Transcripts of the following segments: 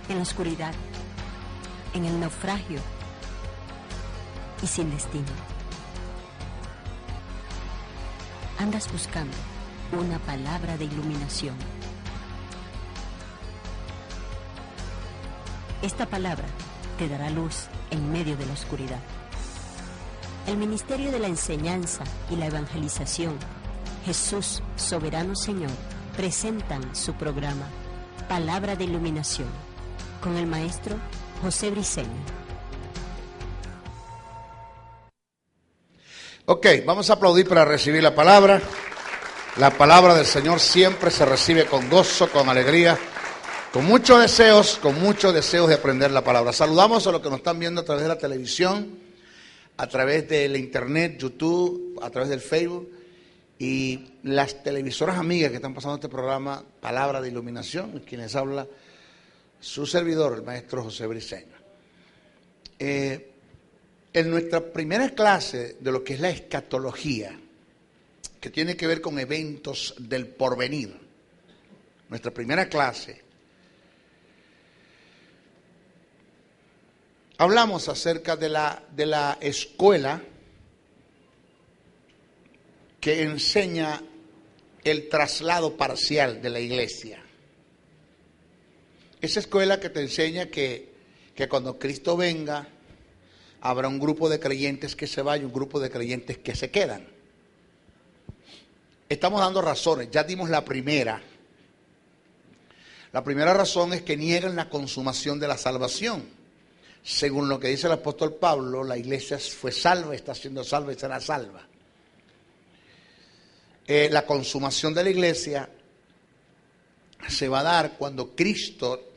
en la oscuridad, en el naufragio y sin destino. Andas buscando una palabra de iluminación. Esta palabra te dará luz en medio de la oscuridad. El Ministerio de la Enseñanza y la Evangelización, Jesús, Soberano Señor, presentan su programa Palabra de Iluminación con el maestro José Briceño. Ok, vamos a aplaudir para recibir la palabra. La palabra del Señor siempre se recibe con gozo, con alegría, con muchos deseos de aprender la palabra. Saludamos a los que nos están viendo a través de la televisión, a través del internet, YouTube, a través del Facebook y las televisoras amigas que están pasando este programa, Palabra de Iluminación, quienes habla su servidor, el maestro José Briceño. En nuestra primera clase de lo que es la escatología, que tiene que ver con eventos del porvenir, nuestra primera clase, hablamos acerca de la escuela que enseña el traslado parcial de la iglesia. Esa escuela que te enseña que cuando Cristo venga, habrá un grupo de creyentes que se va y un grupo de creyentes que se quedan. Estamos dando razones, ya dimos la primera. La primera razón es que niegan la consumación de la salvación. Según lo que dice el apóstol Pablo, la iglesia fue salva, está siendo salva y será salva. La consumación de la iglesia se va a dar cuando Cristo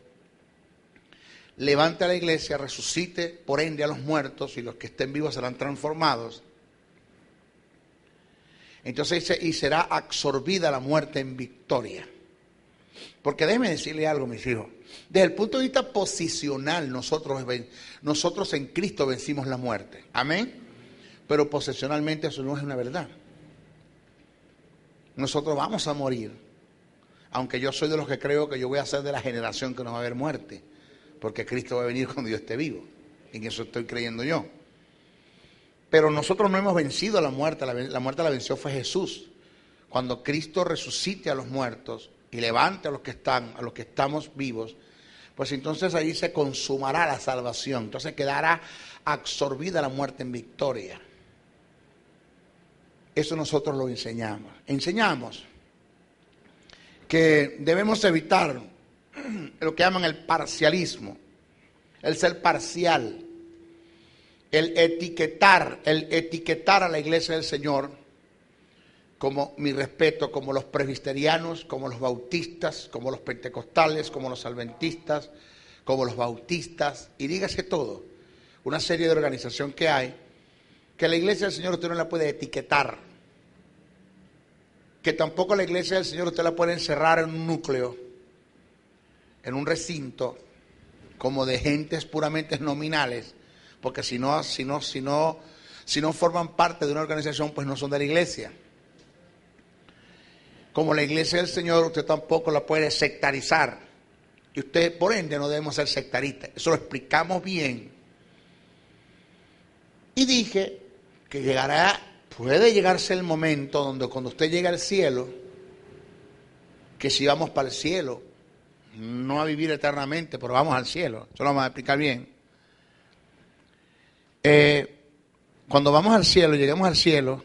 levante a la iglesia, resucite, por ende a los muertos, y los que estén vivos serán transformados. Entonces dice, y será absorbida la muerte en victoria. Porque déjenme decirle algo, mis hijos. Desde el punto de vista posicional, nosotros en Cristo vencimos la muerte. Amén. Pero posicionalmente eso no es una verdad. Nosotros vamos a morir. Aunque yo soy de los que creo que yo voy a ser de la generación que no va a haber muerte. Porque Cristo va a venir cuando yo esté vivo. En eso estoy creyendo yo. Pero nosotros no hemos vencido a la muerte. La muerte la venció fue Jesús. Cuando Cristo resucite a los muertos y levante a los que estamos vivos, pues entonces ahí se consumará la salvación. Entonces quedará absorbida la muerte en victoria. Eso nosotros lo enseñamos. Enseñamos que debemos evitar lo que llaman el parcialismo, el ser parcial, el etiquetar a la iglesia del Señor como, mi respeto, como los presbiterianos, como los bautistas, como los pentecostales, como los adventistas, como los bautistas, y dígase todo, una serie de organización que hay, que la iglesia del Señor usted no la puede etiquetar, que tampoco la iglesia del Señor usted la puede encerrar en un núcleo, en un recinto, como de gentes puramente nominales, porque si no forman parte de una organización, pues no son de la iglesia. Como la iglesia del Señor, usted tampoco la puede sectarizar. Y usted, por ende, no debemos ser sectaristas. Eso lo explicamos bien. Y dije que puede llegarse el momento donde cuando usted llegue al cielo, que si vamos para el cielo, no a vivir eternamente, pero vamos al cielo. Eso lo vamos a explicar bien. Cuando vamos al cielo, llegamos al cielo,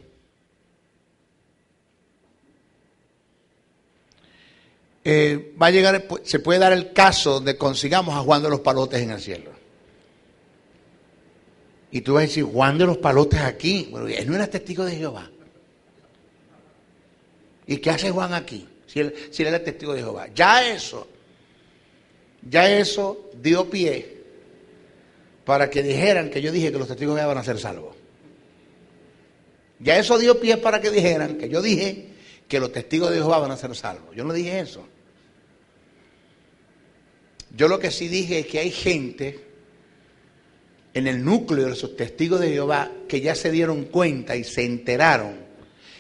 va a llegar, se puede dar el caso donde consigamos a Juan de los Palotes en el cielo. Y tú vas a decir, Juan de los Palotes aquí, bueno, él no era testigo de Jehová. ¿Y qué hace Juan aquí? Si él era testigo de Jehová. Ya eso dio pie para que dijeran que yo dije que los testigos de Jehová van a ser salvos. Ya eso dio pie para que dijeran que yo dije que los testigos de Jehová van a ser salvos. Yo no dije eso. Yo lo que sí dije es que hay gente en el núcleo de los testigos de Jehová que ya se dieron cuenta y se enteraron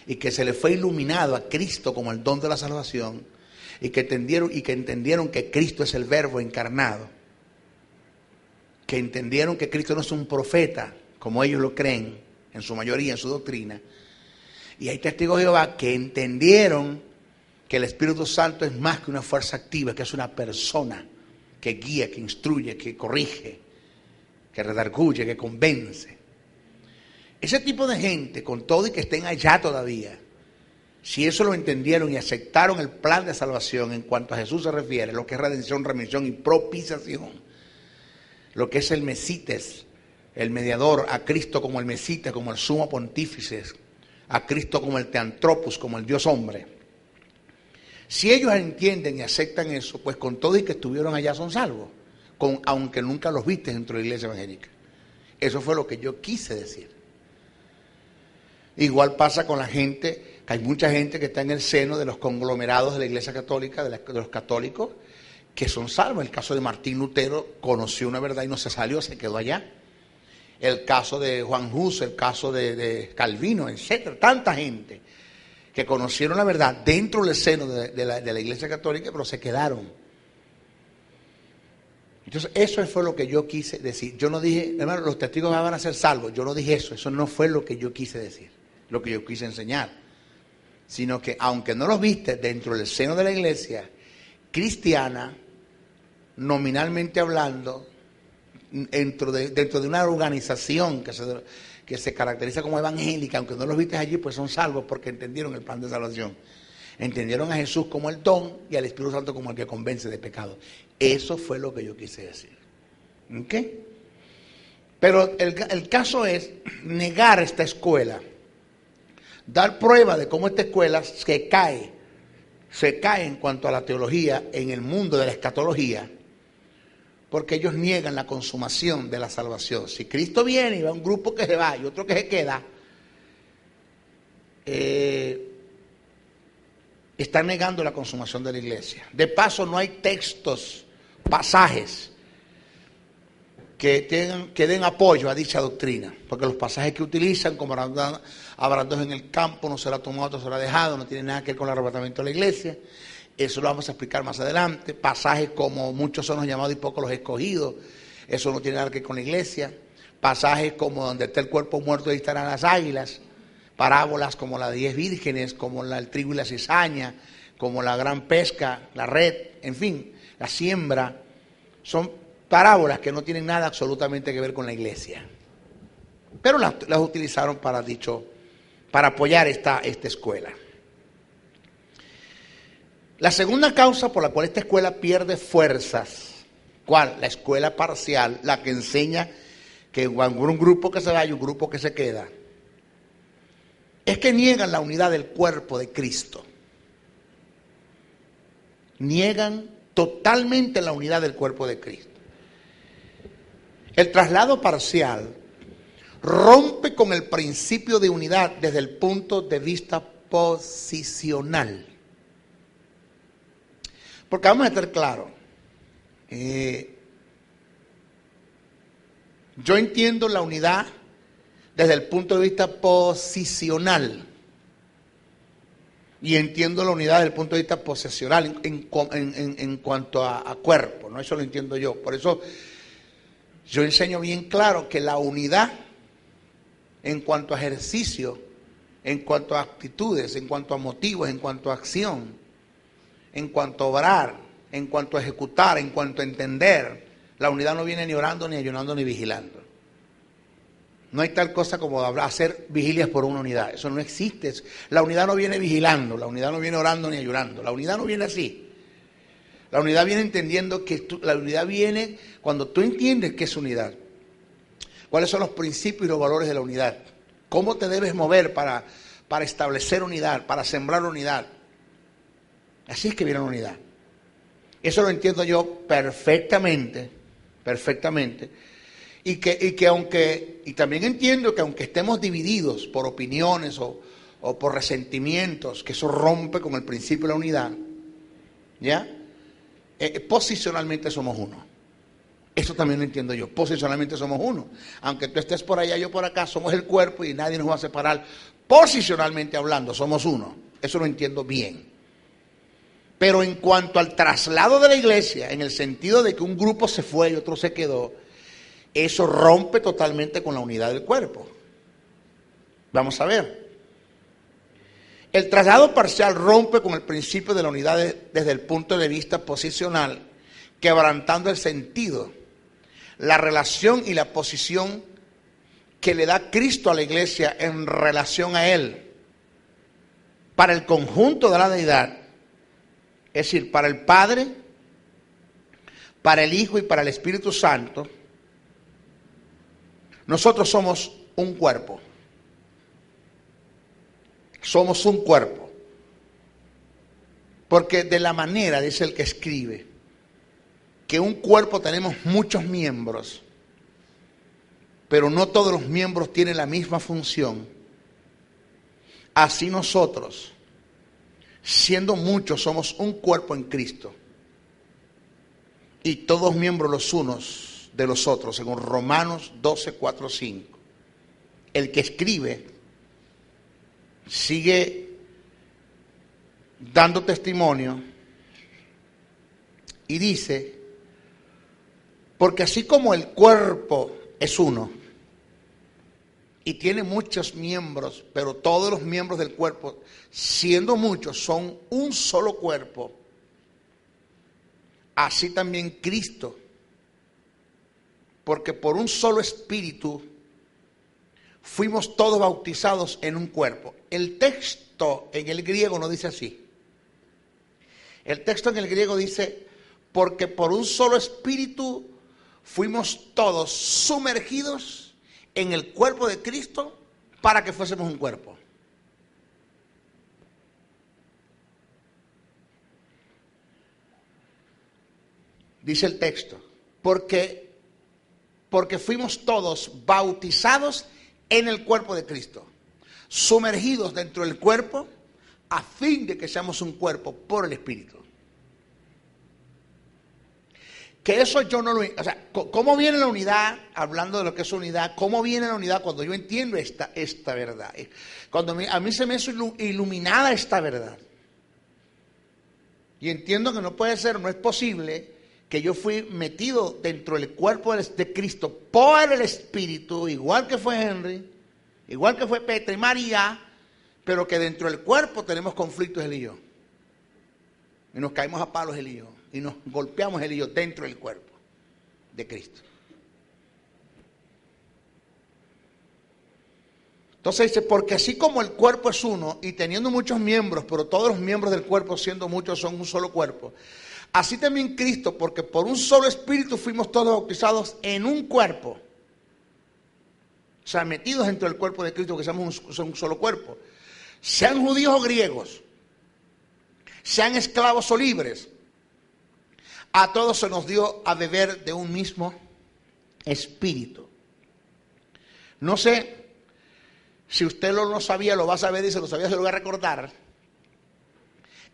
y que se les fue iluminado a Cristo como el don de la salvación y que entendieron que Cristo es el Verbo encarnado que entendieron que Cristo no es un profeta, como ellos lo creen, en su mayoría, en su doctrina. Y hay testigos de Jehová que entendieron que el Espíritu Santo es más que una fuerza activa, que es una persona que guía, que instruye, que corrige, que redarguye, que convence. Ese tipo de gente, con todo y que estén allá todavía, si eso lo entendieron y aceptaron el plan de salvación en cuanto a Jesús se refiere, lo que es redención, remisión y propiciación, lo que es el Mesites, el mediador, a Cristo como el Mesites, como el sumo pontífice, a Cristo como el Teantropos, como el Dios hombre. Si ellos entienden y aceptan eso, pues con todo y que estuvieron allá son salvos, aunque nunca los viste dentro de la iglesia evangélica. Eso fue lo que yo quise decir. Igual pasa con la gente, que hay mucha gente que está en el seno de los conglomerados de la iglesia católica, de los católicos, que son salvos. El caso de Martín Lutero, conoció una verdad y no se salió, se quedó allá. El caso de Juan Hus, el caso de Calvino, etcétera. Tanta gente que conocieron la verdad dentro del seno de la iglesia católica, pero se quedaron. Entonces, eso fue lo que yo quise decir. Yo no dije, hermano, los testigos van a ser salvos. Yo no dije eso. Eso no fue lo que yo quise decir, lo que yo quise enseñar. Sino que, aunque no los viste dentro del seno de la iglesia cristiana, nominalmente hablando, dentro de una organización que se caracteriza como evangélica, aunque no los viste allí, pues son salvos porque entendieron el plan de salvación. Entendieron a Jesús como el don y al Espíritu Santo como el que convence de pecado. Eso fue lo que yo quise decir. ¿Ok? Pero el caso es negar esta escuela, dar prueba de cómo esta escuela se cae en cuanto a la teología en el mundo de la escatología, porque ellos niegan la consumación de la salvación. Si Cristo viene y va un grupo que se va y otro que se queda, están negando la consumación de la iglesia. De paso, no hay textos, pasajes que den apoyo a dicha doctrina, porque los pasajes que utilizan, como habrán dos en el campo, no será tomado, otro será dejado, no tiene nada que ver con el arrebatamiento de la iglesia. Eso lo vamos a explicar más adelante. Pasajes como muchos son los llamados y pocos los escogidos, eso no tiene nada que ver con la iglesia. Pasajes como donde está el cuerpo muerto, ahí estarán las águilas. Parábolas como la de 10 vírgenes, como el trigo y la cizaña, como la gran pesca, la red, en fin, la siembra. Son parábolas que no tienen nada absolutamente que ver con la iglesia. Pero las utilizaron para apoyar esta escuela. La segunda causa por la cual esta escuela pierde fuerzas, ¿cuál? La escuela parcial, la que enseña que un grupo que se va y un grupo que se queda, es que niegan la unidad del cuerpo de Cristo. Niegan totalmente la unidad del cuerpo de Cristo. El traslado parcial rompe con el principio de unidad desde el punto de vista posicional. Porque vamos a estar claros, yo entiendo la unidad desde el punto de vista posicional y entiendo la unidad desde el punto de vista posesional en cuanto a cuerpo, ¿no? Eso lo entiendo yo. Por eso yo enseño bien claro que la unidad en cuanto a ejercicio, en cuanto a actitudes, en cuanto a motivos, en cuanto a acción, en cuanto a obrar, en cuanto a ejecutar, en cuanto a entender, la unidad no viene ni orando, ni ayunando, ni vigilando. No hay tal cosa como hacer vigilias por una unidad. Eso no existe. La unidad no viene vigilando, la unidad no viene orando ni ayunando. La unidad no viene así. La unidad viene entendiendo que la unidad viene cuando tú entiendes qué es unidad. ¿Cuáles son los principios y los valores de la unidad? ¿Cómo te debes mover para establecer unidad, para sembrar unidad? Así es que viene la unidad. Eso lo entiendo yo perfectamente. Y también entiendo que aunque estemos divididos por opiniones o por resentimientos, que eso rompe con el principio de la unidad, ¿ya? Posicionalmente somos uno. Eso también lo entiendo yo. Posicionalmente somos uno. Aunque tú estés por allá, yo por acá, somos el cuerpo y nadie nos va a separar. Posicionalmente hablando, somos uno. Eso lo entiendo bien. Pero en cuanto al traslado de la iglesia, en el sentido de que un grupo se fue y otro se quedó, Eso rompe totalmente con la unidad del cuerpo. Vamos a ver. El traslado parcial rompe con el principio de la unidad desde el punto de vista posicional, quebrantando el sentido, la relación y la posición que le da Cristo a la iglesia en relación a Él. Para el conjunto de la deidad, es decir, para el Padre, para el Hijo y para el Espíritu Santo, nosotros somos un cuerpo. Somos un cuerpo. Porque de la manera, dice el que escribe, que un cuerpo tenemos muchos miembros, pero no todos los miembros tienen la misma función. Así nosotros, siendo muchos, somos un cuerpo en Cristo. Y todos miembros los unos de los otros, según Romanos 12, 4, 5. El que escribe sigue dando testimonio y dice, porque así como el cuerpo es uno y tiene muchos miembros, pero todos los miembros del cuerpo, siendo muchos, son un solo cuerpo, así también Cristo, porque por un solo espíritu fuimos todos bautizados en un cuerpo. El texto en el griego no dice así. El texto en el griego dice, porque por un solo espíritu fuimos todos sumergidos en el cuerpo de Cristo para que fuésemos un cuerpo. Dice el texto, porque fuimos todos bautizados en el cuerpo de Cristo, sumergidos dentro del cuerpo, a fin de que seamos un cuerpo por el Espíritu. Que eso yo no lo... O sea, ¿cómo viene la unidad? Hablando de lo que es unidad, ¿cómo viene la unidad cuando yo entiendo esta verdad? Cuando a mí se me hizo iluminada esta verdad. Y entiendo que no puede ser, no es posible que yo fui metido dentro del cuerpo de Cristo por el Espíritu, igual que fue Henry, igual que fue Petra y María, pero que dentro del cuerpo tenemos conflictos él y yo. Y nos caemos a palos él y yo. Y nos golpeamos él y yo dentro del cuerpo de Cristo. Entonces dice, porque así como el cuerpo es uno y teniendo muchos miembros, pero todos los miembros del cuerpo siendo muchos son un solo cuerpo, así también Cristo, porque por un solo espíritu fuimos todos bautizados en un cuerpo. O sea, metidos dentro del cuerpo de Cristo, que somos un solo cuerpo. Sean judíos o griegos, sean esclavos o libres, a todos se nos dio a beber de un mismo espíritu. No sé si usted no sabía, lo va a saber, y se lo sabía, se lo voy a recordar,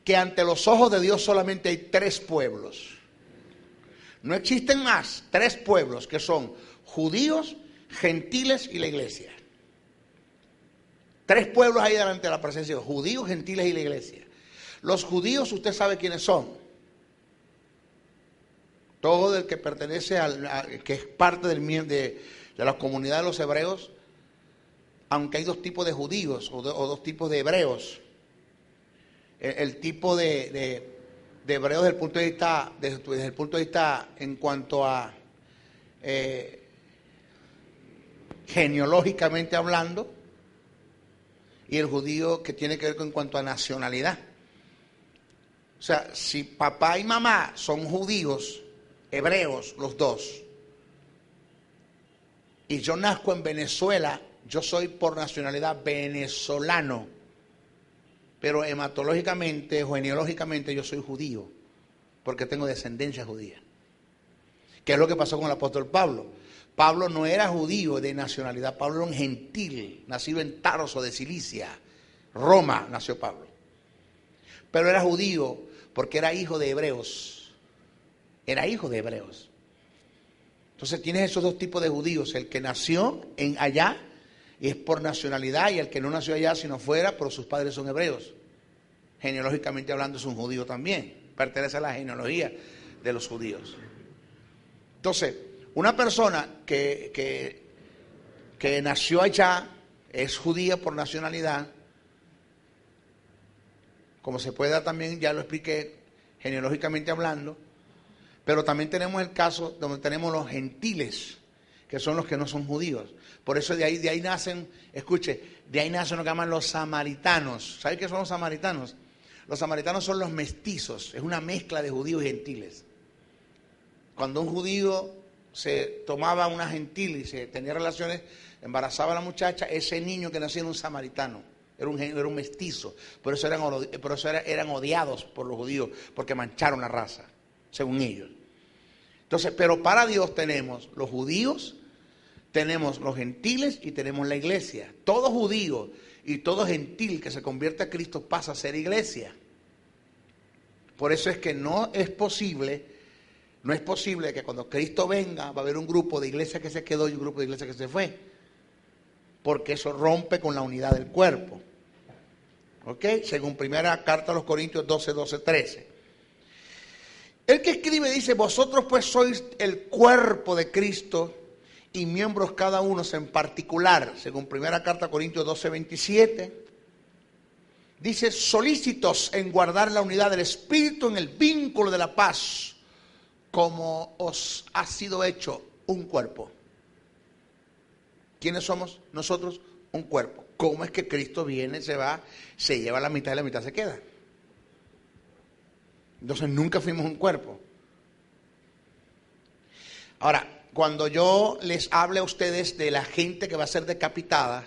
que ante los ojos de Dios solamente hay 3 pueblos. No existen más, 3 pueblos, que son judíos, gentiles y la iglesia. 3 pueblos ahí delante de la presencia de Dios, judíos, gentiles y la iglesia. Los judíos, usted sabe quiénes son. Todo el que pertenece que es parte de la comunidad de los hebreos, aunque hay 2 tipos de judíos o 2 tipos de hebreos. El tipo de hebreo desde el punto de vista en cuanto a genealógicamente hablando, y el judío que tiene que ver en cuanto a nacionalidad. O sea, si papá y mamá son judíos, hebreos, los 2, y yo nazco en Venezuela, yo soy por nacionalidad venezolano, pero hematológicamente o genealógicamente yo soy judío, porque tengo descendencia judía. ¿Qué es lo que pasó con el apóstol Pablo? Pablo no era judío de nacionalidad, Pablo era un gentil, nacido en Tarso de Cilicia, Roma nació Pablo. Pero era judío porque era hijo de hebreos, era hijo de hebreos. Entonces tienes esos 2 tipos de judíos, el que nació allá y es por nacionalidad, y el que no nació allá sino fuera, pero sus padres son hebreos. Genealógicamente hablando es un judío también, pertenece a la genealogía de los judíos. Entonces, Una persona que nació allá, es judía por nacionalidad, como se puede dar también, ya lo expliqué, genealógicamente hablando, pero también tenemos el caso donde tenemos los gentiles, que son los que no son judíos. Por eso de ahí nacen, escuche, de ahí nacen lo que llaman los samaritanos. ¿Sabe qué son los samaritanos? Los samaritanos son los mestizos, es una mezcla de judíos y gentiles. Cuando un judío se tomaba una gentil y se tenía relaciones, embarazaba a la muchacha, ese niño que nacía era un samaritano, era un mestizo. Por eso eran odiados por los judíos, porque mancharon la raza, según ellos. Entonces, pero para Dios tenemos los judíos, tenemos los gentiles y tenemos la iglesia. Todo judío y todo gentil que se convierte a Cristo pasa a ser iglesia. Por eso es que no es posible que cuando Cristo venga va a haber un grupo de iglesia que se quedó y un grupo de iglesia que se fue. Porque eso rompe con la unidad del cuerpo. ¿Ok? Según primera carta a los Corintios 12:13. El que escribe dice, vosotros pues sois el cuerpo de Cristo y miembros cada uno en particular. Según primera carta a Corintios 12:27. Dice, solícitos en guardar la unidad del Espíritu en el vínculo de la paz, como os ha sido hecho un cuerpo. ¿Quiénes somos nosotros? Un cuerpo. ¿Cómo es que Cristo viene, se va, se lleva la mitad y la mitad se queda? Entonces nunca fuimos un cuerpo. Ahora, cuando yo les hable a ustedes de la gente que va a ser decapitada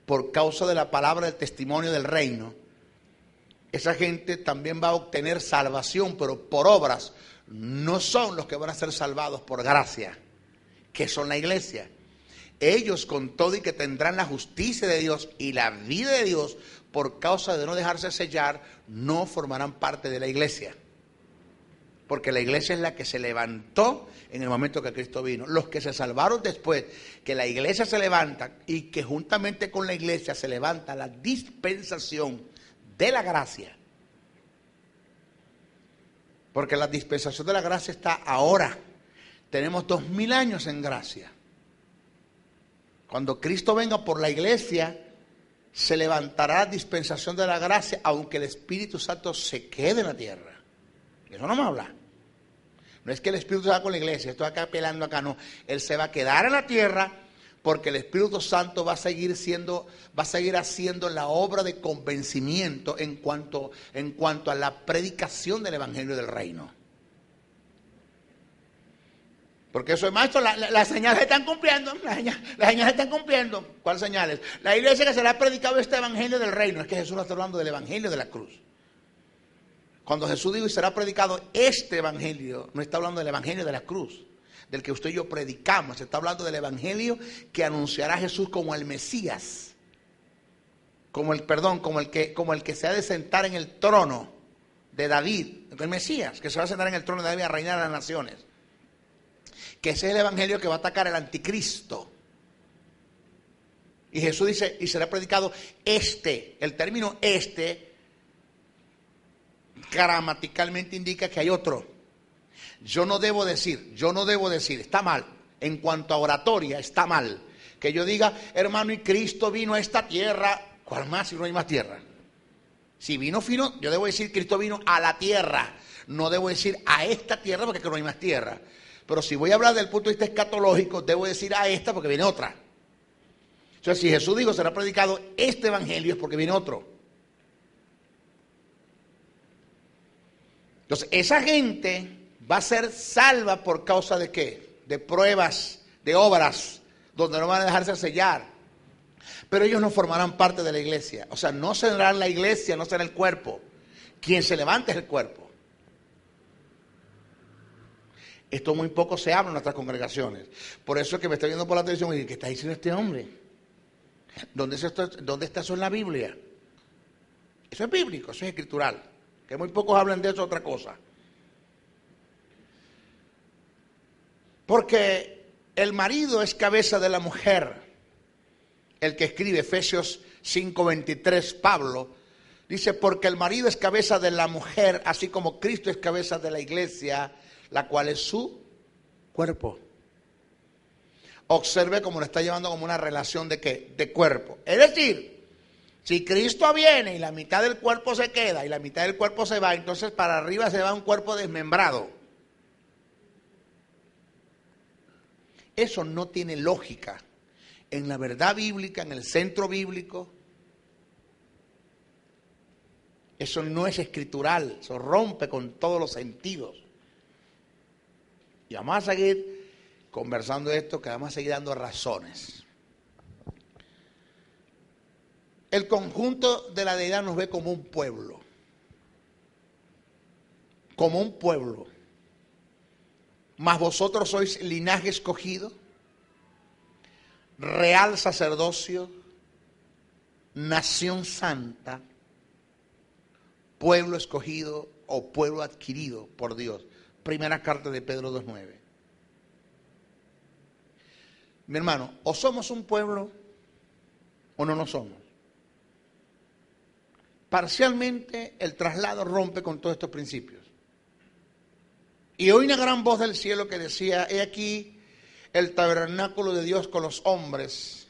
por causa de la palabra del testimonio del reino, esa gente también va a obtener salvación, pero por obras. No son los que van a ser salvados por gracia, que son la iglesia. Ellos con todo y que tendrán la justicia de Dios y la vida de Dios, por causa de no dejarse sellar, no formarán parte de la iglesia. Porque la iglesia es la que se levantó en el momento que Cristo vino. Los que se salvaron después, que la iglesia se levanta y que juntamente con la iglesia se levanta la dispensación de la gracia. Porque la dispensación de la gracia está ahora. Tenemos 2000 años en gracia. Cuando Cristo venga por la iglesia, se levantará la dispensación de la gracia, aunque el Espíritu Santo se quede en la tierra. Eso no me habla. No es que el Espíritu se va con la iglesia, estoy acá pelando acá, no. Él se va a quedar en la tierra porque el Espíritu Santo va a seguir haciendo la obra de convencimiento en cuanto a la predicación del Evangelio del Reino. Porque eso es, maestro, las señales están cumpliendo, las señales están cumpliendo. ¿Cuáles señales? La iglesia que será predicado este Evangelio del Reino. Es que Jesús no está hablando del Evangelio de la cruz. Cuando Jesús dijo y será predicado este Evangelio, no está hablando del Evangelio de la cruz, del que usted y yo predicamos. Se está hablando del Evangelio que anunciará a Jesús como el Mesías, como el que se ha de sentar en el trono de David, el Mesías, que se va a sentar en el trono de David a reinar a las naciones. Que ese es el Evangelio que va a atacar el anticristo. Y Jesús dice, y será predicado el término gramaticalmente indica que hay otro. Yo no debo decir, está mal. En cuanto a oratoria, está mal. Que yo diga, hermano, y Cristo vino a esta tierra. ¿Cuál más si no hay más tierra? Si vino, yo debo decir, Cristo vino a la tierra. No debo decir a esta tierra porque no hay más tierra. Pero si voy a hablar del punto de vista escatológico, debo decir a esta porque viene otra. O sea, si Jesús dijo, será predicado este evangelio, es porque viene otro. Entonces, esa gente va a ser salva por causa de ¿qué? De pruebas, de obras, donde no van a dejarse sellar. Pero ellos no formarán parte de la iglesia. O sea, no serán la iglesia, no será el cuerpo. Quien se levanta es el cuerpo. Esto muy poco se habla en nuestras congregaciones. Por eso es que me está viendo por la televisión y dice, ¿qué está diciendo este hombre? ¿Dónde está eso en la Biblia? Eso es bíblico, eso es escritural. Que muy pocos hablan de eso, otra cosa. Porque el marido es cabeza de la mujer. El que escribe Efesios 5:23, Pablo, dice, porque el marido es cabeza de la mujer, así como Cristo es cabeza de la iglesia, la cual es su cuerpo. observe cómo lo está llevando como una relación de ¿qué? De cuerpo. Es decir, si Cristo viene y la mitad del cuerpo se queda y la mitad del cuerpo se va, entonces para arriba se va un cuerpo desmembrado. Eso no tiene lógica en la verdad bíblica, en el centro bíblico. Eso no es escritural, eso rompe con todos los sentidos. Y vamos a seguir conversando de esto, que vamos a seguir dando razones. El conjunto de la deidad nos ve como un pueblo. Como un pueblo. Mas vosotros sois linaje escogido, real sacerdocio, nación santa, pueblo escogido o pueblo adquirido por Dios. Primera carta de Pedro 2:9. Mi hermano, o somos un pueblo o no lo somos. Parcialmente el traslado rompe con todos estos principios. Y oí una gran voz del cielo que decía: he aquí el tabernáculo de Dios con los hombres,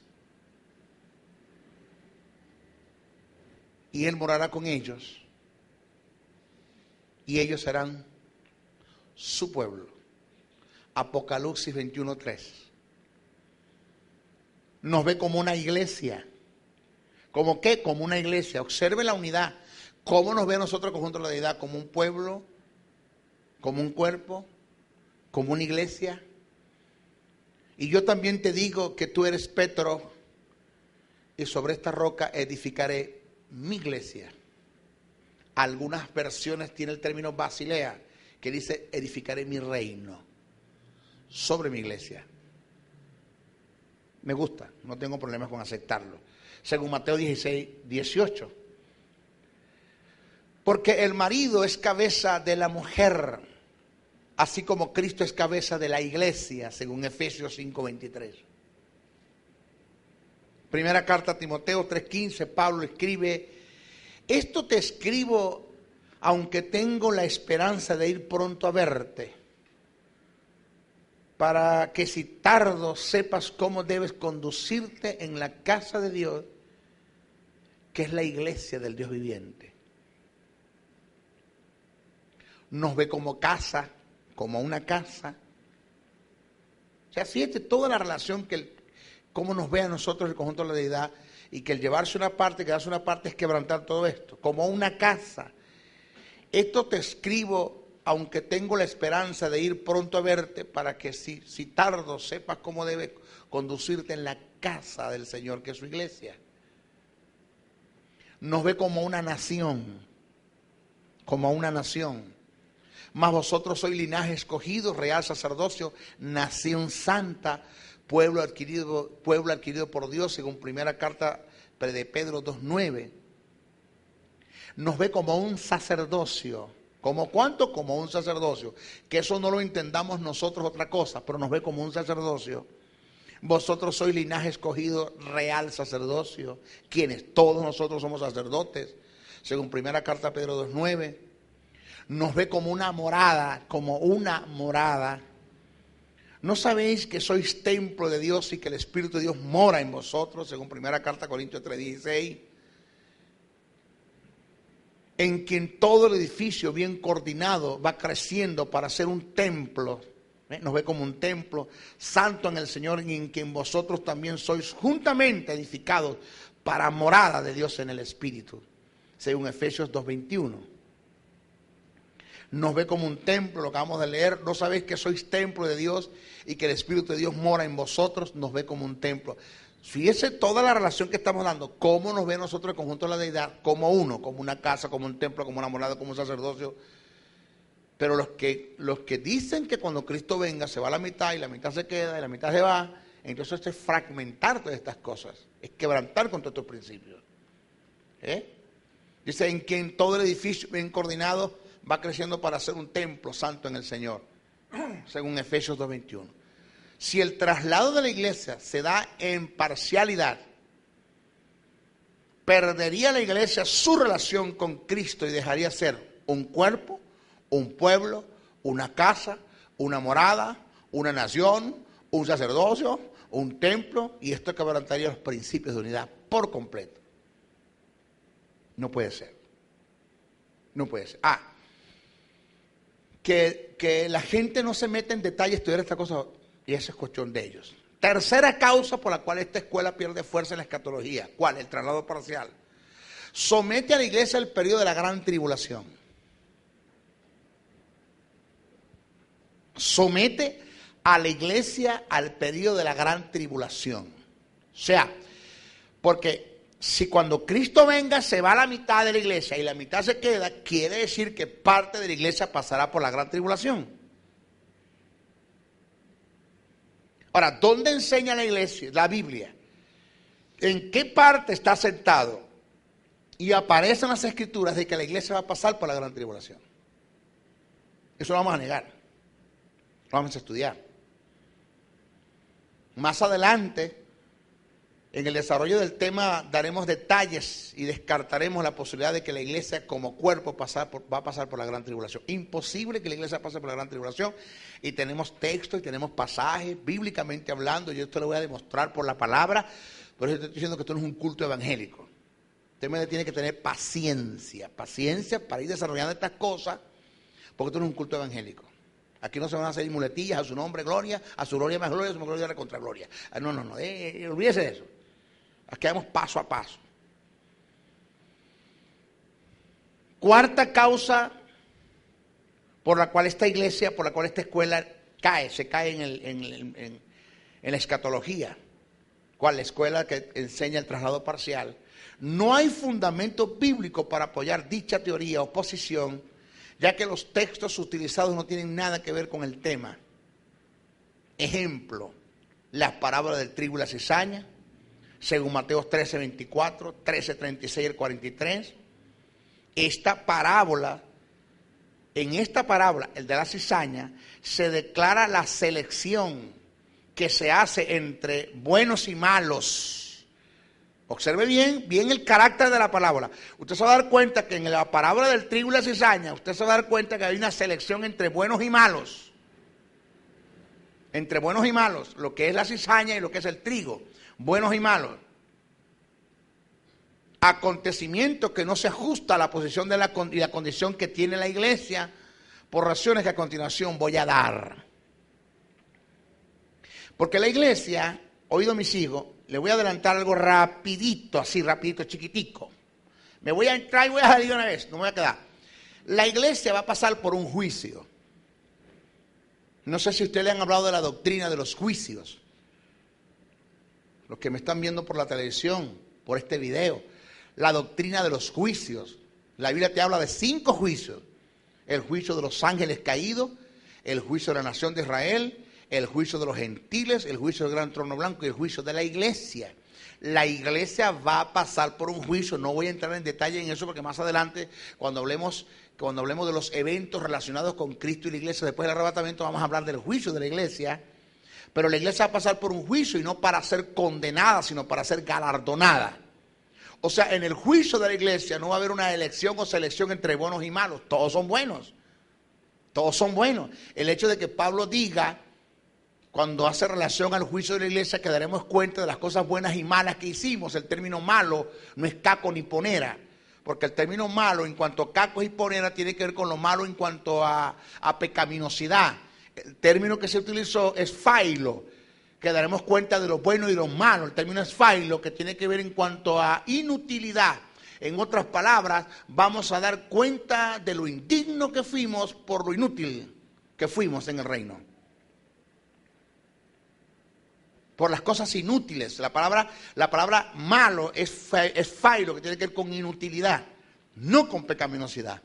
y Él morará con ellos, y ellos serán su pueblo. Apocalipsis 21:3. Nos ve como una iglesia. ¿Cómo qué? Como una iglesia. Observe la unidad. ¿Cómo nos ve a nosotros conjunto de la deidad? Como un pueblo, como un cuerpo, como una iglesia. Y yo también te digo que tú eres Petro, y sobre esta roca edificaré mi iglesia. Algunas versiones tiene el término Basilea, que dice edificaré mi reino sobre mi iglesia. Me gusta, no tengo problemas con aceptarlo. Según Mateo 16:18. Porque el marido es cabeza de la mujer, así como Cristo es cabeza de la iglesia, según Efesios 5:23. Primera carta a Timoteo 3:15, Pablo escribe: esto te escribo aunque tengo la esperanza de ir pronto a verte, para que si tardo sepas cómo debes conducirte en la casa de Dios, que es la iglesia del Dios viviente. Nos ve como casa, como una casa. O sea, fíjate toda la relación cómo nos ve a nosotros el conjunto de la deidad, y que el llevarse una parte, quedarse una parte es quebrantar todo esto, como una casa. Esto te escribo aunque tengo la esperanza de ir pronto a verte, para que si tardo sepas cómo debes conducirte en la casa del Señor, que es su iglesia. Nos ve como una nación, como una nación. Mas vosotros sois linaje escogido, real sacerdocio, nación santa, pueblo adquirido por Dios, según primera carta de Pedro 2:9. Nos ve como un sacerdocio. ¿Como cuánto? Como un sacerdocio. Que eso no lo entendamos nosotros otra cosa, pero nos ve como un sacerdocio. Vosotros sois linaje escogido, real sacerdocio, quienes todos nosotros somos sacerdotes, según primera carta a Pedro 2:9. Nos ve como una morada, como una morada. ¿No sabéis que sois templo de Dios y que el Espíritu de Dios mora en vosotros? Según primera carta a Corintios 3:16. En quien todo el edificio bien coordinado va creciendo para ser un templo. Nos ve como un templo santo en el Señor, y en quien vosotros también sois juntamente edificados para morada de Dios en el Espíritu. Según Efesios 2:21. Nos ve como un templo, lo que acabamos de leer. ¿No sabéis que sois templo de Dios y que el Espíritu de Dios mora en vosotros? Nos ve como un templo. Fíjese toda la relación que estamos dando. Cómo nos ve a nosotros el conjunto de la deidad, como uno, como una casa, como un templo, como una morada, como un sacerdocio. Pero los que dicen que cuando Cristo venga se va a la mitad y la mitad se queda y la mitad se va, entonces esto es fragmentar todas estas cosas, es quebrantar con todos estos principios. Dice: en quien todo el edificio bien coordinado va creciendo para ser un templo santo en el Señor, según Efesios 2:21. Si el traslado de la iglesia se da en parcialidad, perdería la iglesia su relación con Cristo y dejaría ser un cuerpo, un pueblo, una casa, una morada, una nación, un sacerdocio, un templo, y esto quebrantaría los principios de unidad por completo. No puede ser. No puede ser. Que la gente no se mete en detalle a estudiar esta cosa, y eso es cuestión de ellos. Tercera causa por la cual esta escuela pierde fuerza en la escatología. ¿Cuál? El traslado parcial. Somete a la iglesia al periodo de la gran tribulación. Somete a la iglesia al periodo de la gran tribulación. O sea, porque si cuando Cristo venga se va a la mitad de la iglesia y la mitad se queda, quiere decir que parte de la iglesia pasará por la gran tribulación. Ahora, ¿dónde enseña la iglesia, la Biblia? ¿En qué parte está sentado? Y aparecen las escrituras de que la iglesia va a pasar por la gran tribulación. Eso lo vamos a negar. Lo vamos a estudiar. Más adelante, en el desarrollo del tema, daremos detalles y descartaremos la posibilidad de que la iglesia como cuerpo va a pasar por la gran tribulación. Imposible que la iglesia pase por la gran tribulación. Y tenemos textos y tenemos pasajes, bíblicamente hablando. Yo esto lo voy a demostrar por la palabra. Por eso estoy diciendo que esto no es un culto evangélico. Usted tiene que tener paciencia para ir desarrollando estas cosas, porque esto no es un culto evangélico. Aquí no se van a hacer muletillas a su nombre, gloria, a su gloria más gloria, a su gloria la contra gloria. No, olvídese de eso. Aquí vamos paso a paso. Cuarta causa por la cual esta iglesia, por la cual esta escuela se cae en la escatología. ¿Cuál? La escuela que enseña el traslado parcial. No hay fundamento bíblico para apoyar dicha teoría o posición, ya que los textos utilizados no tienen nada que ver con el tema. Ejemplo, las parábolas del trigo y la cizaña, según Mateo 13:24, 13:36 y 43. En esta parábola, el de la cizaña, se declara la selección que se hace entre buenos y malos. Observe bien el carácter de la parábola. Usted se va a dar cuenta que en la parábola del trigo y la cizaña, usted se va a dar cuenta que hay una selección entre buenos y malos. Entre buenos y malos, lo que es la cizaña y lo que es el trigo. Buenos y malos. Acontecimiento que no se ajusta a la posición y la condición que tiene la iglesia, por razones que a continuación voy a dar. Porque la iglesia, oído mis hijos, le voy a adelantar algo rapidito, así rapidito, chiquitico. Me voy a entrar y voy a salir de una vez, no me voy a quedar. La iglesia va a pasar por un juicio. No sé si ustedes le han hablado de la doctrina de los juicios. Los que me están viendo por la televisión, por este video. La doctrina de los juicios. La Biblia te habla de 5 juicios. El juicio de los ángeles caídos, el juicio de la nación de Israel, el juicio de los gentiles, el juicio del gran trono blanco y el juicio de la iglesia. La iglesia va a pasar por un juicio. No voy a entrar en detalle en eso porque más adelante, cuando hablemos de los eventos relacionados con Cristo y la iglesia, después del arrebatamiento, vamos a hablar del juicio de la iglesia. Pero la iglesia va a pasar por un juicio y no para ser condenada, sino para ser galardonada. O sea, en el juicio de la iglesia no va a haber una elección o selección entre buenos y malos. Todos son buenos. Todos son buenos. El hecho de que Pablo diga, cuando hace relación al juicio de la iglesia, que daremos cuenta de las cosas buenas y malas que hicimos. El término malo no es caco ni ponera, porque el término malo en cuanto a cacos y ponera tiene que ver con lo malo en cuanto a pecaminosidad. El término que se utilizó es failo, que daremos cuenta de lo bueno y lo malo. El término es failo, que tiene que ver en cuanto a inutilidad. En otras palabras, vamos a dar cuenta de lo indigno que fuimos por lo inútil que fuimos en el reino. Por las cosas inútiles. La palabra malo es failo, que tiene que ver con inutilidad, no con pecaminosidad.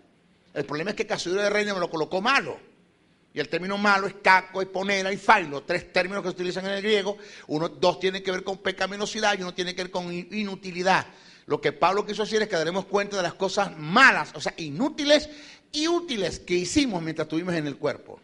El problema es que Casidoro de Reina me lo colocó malo. Y el término malo es caco, es ponera y failo. 3 términos que se utilizan en el griego. 2 tienen que ver con pecaminosidad y 1 tiene que ver con inutilidad. Lo que Pablo quiso decir es que daremos cuenta de las cosas malas, o sea, inútiles y útiles que hicimos mientras estuvimos en el cuerpo.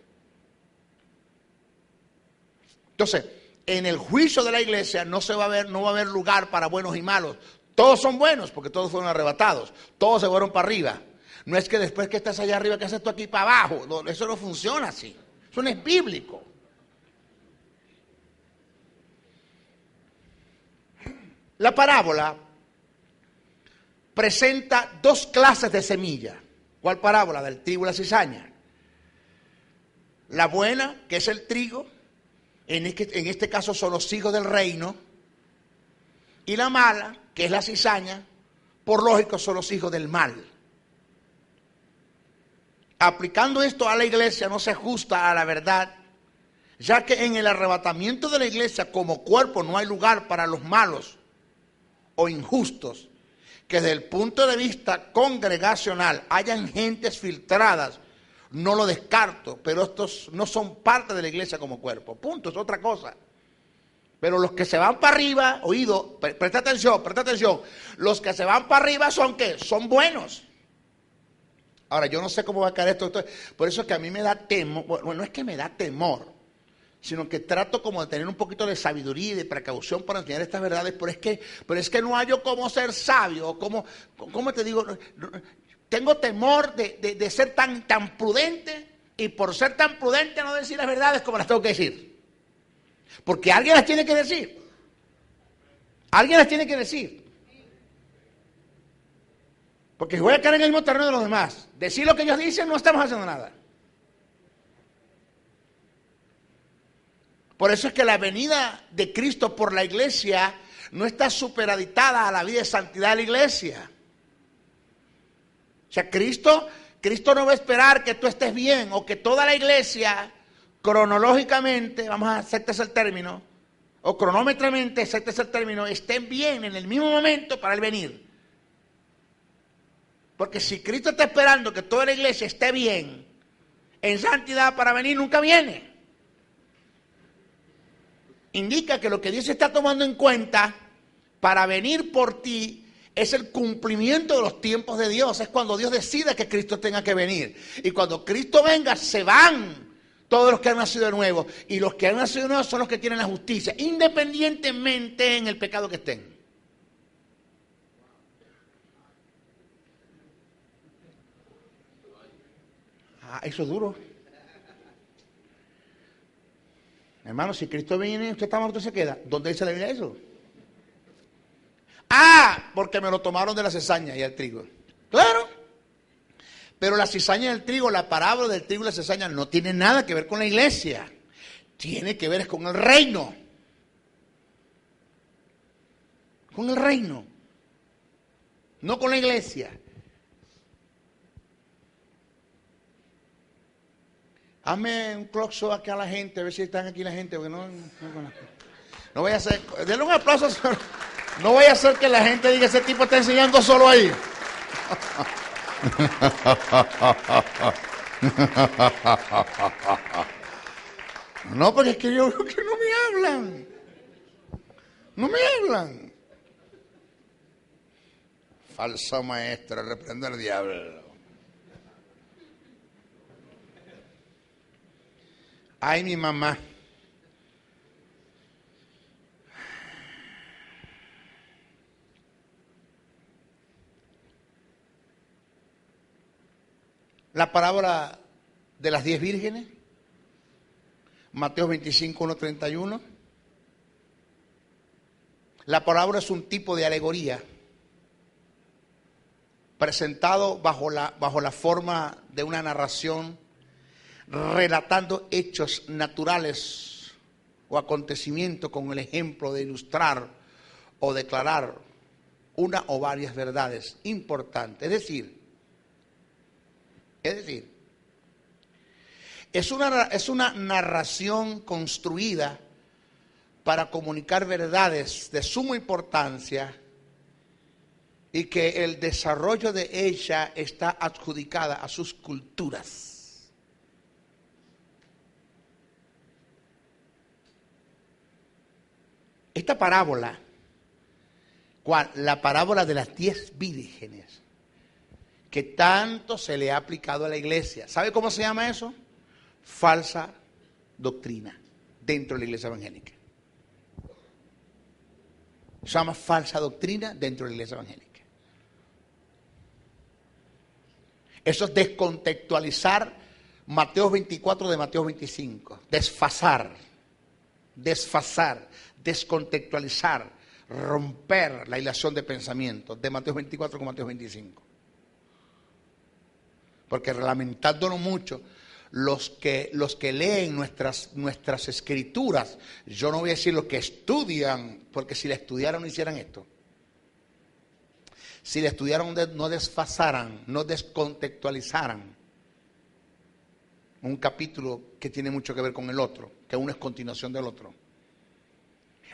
Entonces, en el juicio de la iglesia no va a haber lugar para buenos y malos. Todos son buenos porque todos fueron arrebatados. Todos se fueron para arriba. No es que después que estás allá arriba, ¿qué haces tú aquí para abajo? No, eso no funciona así. Eso no es bíblico. La parábola presenta dos clases de semilla. ¿Cuál parábola? Del trigo y la cizaña. La buena, que es el trigo, en este caso son los hijos del reino, y la mala, que es la cizaña, por lógico son los hijos del mal. Aplicando esto a la iglesia no se ajusta a la verdad, ya que en el arrebatamiento de la iglesia como cuerpo no hay lugar para los malos o injustos, que desde el punto de vista congregacional hayan gentes filtradas, no lo descarto, pero estos no son parte de la iglesia como cuerpo, punto, es otra cosa. Pero los que se van para arriba, oído, presta atención, los que se van para arriba son ¿qué? Son buenos. Ahora, yo no sé cómo va a caer esto, por eso es que a mí me da temor, bueno, no es que me da temor, sino que trato como de tener un poquito de sabiduría y de precaución para enseñar estas verdades, pero es que no hallo cómo ser sabio, cómo te digo, tengo temor de ser tan prudente, y por ser tan prudente no decir las verdades como las tengo que decir. Porque alguien las tiene que decir. Alguien las tiene que decir. Porque si voy a caer en el mismo terreno de los demás, decir lo que ellos dicen, no estamos haciendo nada. Por eso es que la venida de Cristo por la iglesia no está superaditada a la vida de santidad de la iglesia. O sea, Cristo no va a esperar que tú estés bien o que toda la iglesia cronológicamente, vamos a aceptar el término, o cronómetramente, aceptar el término, estén bien en el mismo momento para el venir. Porque si Cristo está esperando que toda la iglesia esté bien en santidad para venir, nunca viene. Indica que lo que Dios está tomando en cuenta para venir por ti es el cumplimiento de los tiempos de Dios. Es cuando Dios decide que Cristo tenga que venir. Y cuando Cristo venga, se van todos los que han nacido de nuevo. Y los que han nacido de nuevo son los que tienen la justicia, independientemente en el pecado que estén. Eso es duro. Hermano, si Cristo viene, usted está muerto y se queda. ¿Dónde dice la Biblia eso? Porque me lo tomaron de la cizaña y el trigo. Claro. Pero la cizaña y el trigo, la parábola del trigo y la cizaña no tiene nada que ver con la iglesia. Tiene que ver con el reino. Con el reino. No con la iglesia. Hazme un cloxo aquí a la gente, a ver si están aquí la gente, porque no voy a hacer, denle un aplauso, no voy a hacer que la gente diga, ese tipo está enseñando solo ahí. No, porque es que yo creo que no me hablan. No me hablan. Falsa maestra, reprende al diablo. Ay, mi mamá. La parábola de las 10 vírgenes, Mateo 25, 1, 31. La parábola es un tipo de alegoría presentado bajo la forma de una narración relatando hechos naturales o acontecimientos con el ejemplo de ilustrar o declarar una o varias verdades importantes. Es decir, es una narración construida para comunicar verdades de suma importancia y que el desarrollo de ella está adjudicada a sus culturas. Esta parábola, la parábola de las 10 vírgenes, que tanto se le ha aplicado a la iglesia, ¿sabe cómo se llama eso? Falsa doctrina dentro de la iglesia evangélica. Se llama falsa doctrina dentro de la iglesia evangélica. Eso es descontextualizar Mateo 24 de Mateo 25. Desfasar, descontextualizar, romper la hilación de pensamiento de Mateo 24 con Mateo 25. Porque lamentándonos mucho, los que leen nuestras escrituras, yo no voy a decir los que estudian, porque si la estudiaran no hicieran esto. Si la estudiaran no desfasaran, no descontextualizaran un capítulo que tiene mucho que ver con el otro, que uno es continuación del otro.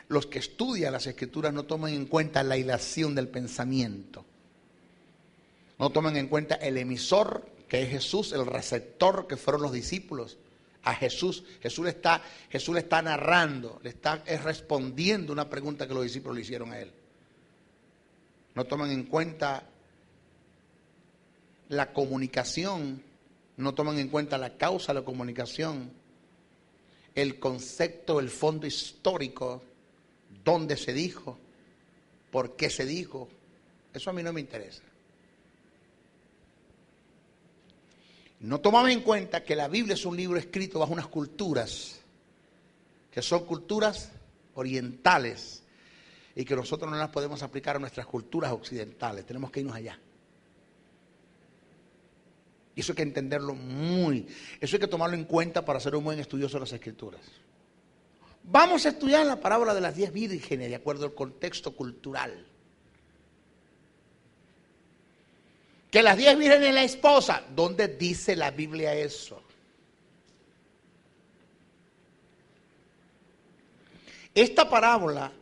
Los que estudian las escrituras no toman en cuenta la hilación del pensamiento. No toman en cuenta el emisor, que es Jesús, el receptor, que fueron los discípulos. A Jesús le está narrando, es respondiendo una pregunta que los discípulos le hicieron a él. No toman en cuenta la comunicación, no toman en cuenta la causa de la comunicación, el concepto, el fondo histórico, dónde se dijo, por qué se dijo. Eso a mí no me interesa. No tomaban en cuenta que la Biblia es un libro escrito bajo unas culturas, que son culturas orientales, y que nosotros no las podemos aplicar a nuestras culturas occidentales, tenemos que irnos allá. Y eso hay que entenderlo eso hay que tomarlo en cuenta para ser un buen estudioso de las Escrituras. Vamos a estudiar la parábola de las 10 vírgenes de acuerdo al contexto cultural. Que las 10 vírgenes la esposa, ¿dónde dice la Biblia eso? Esta parábola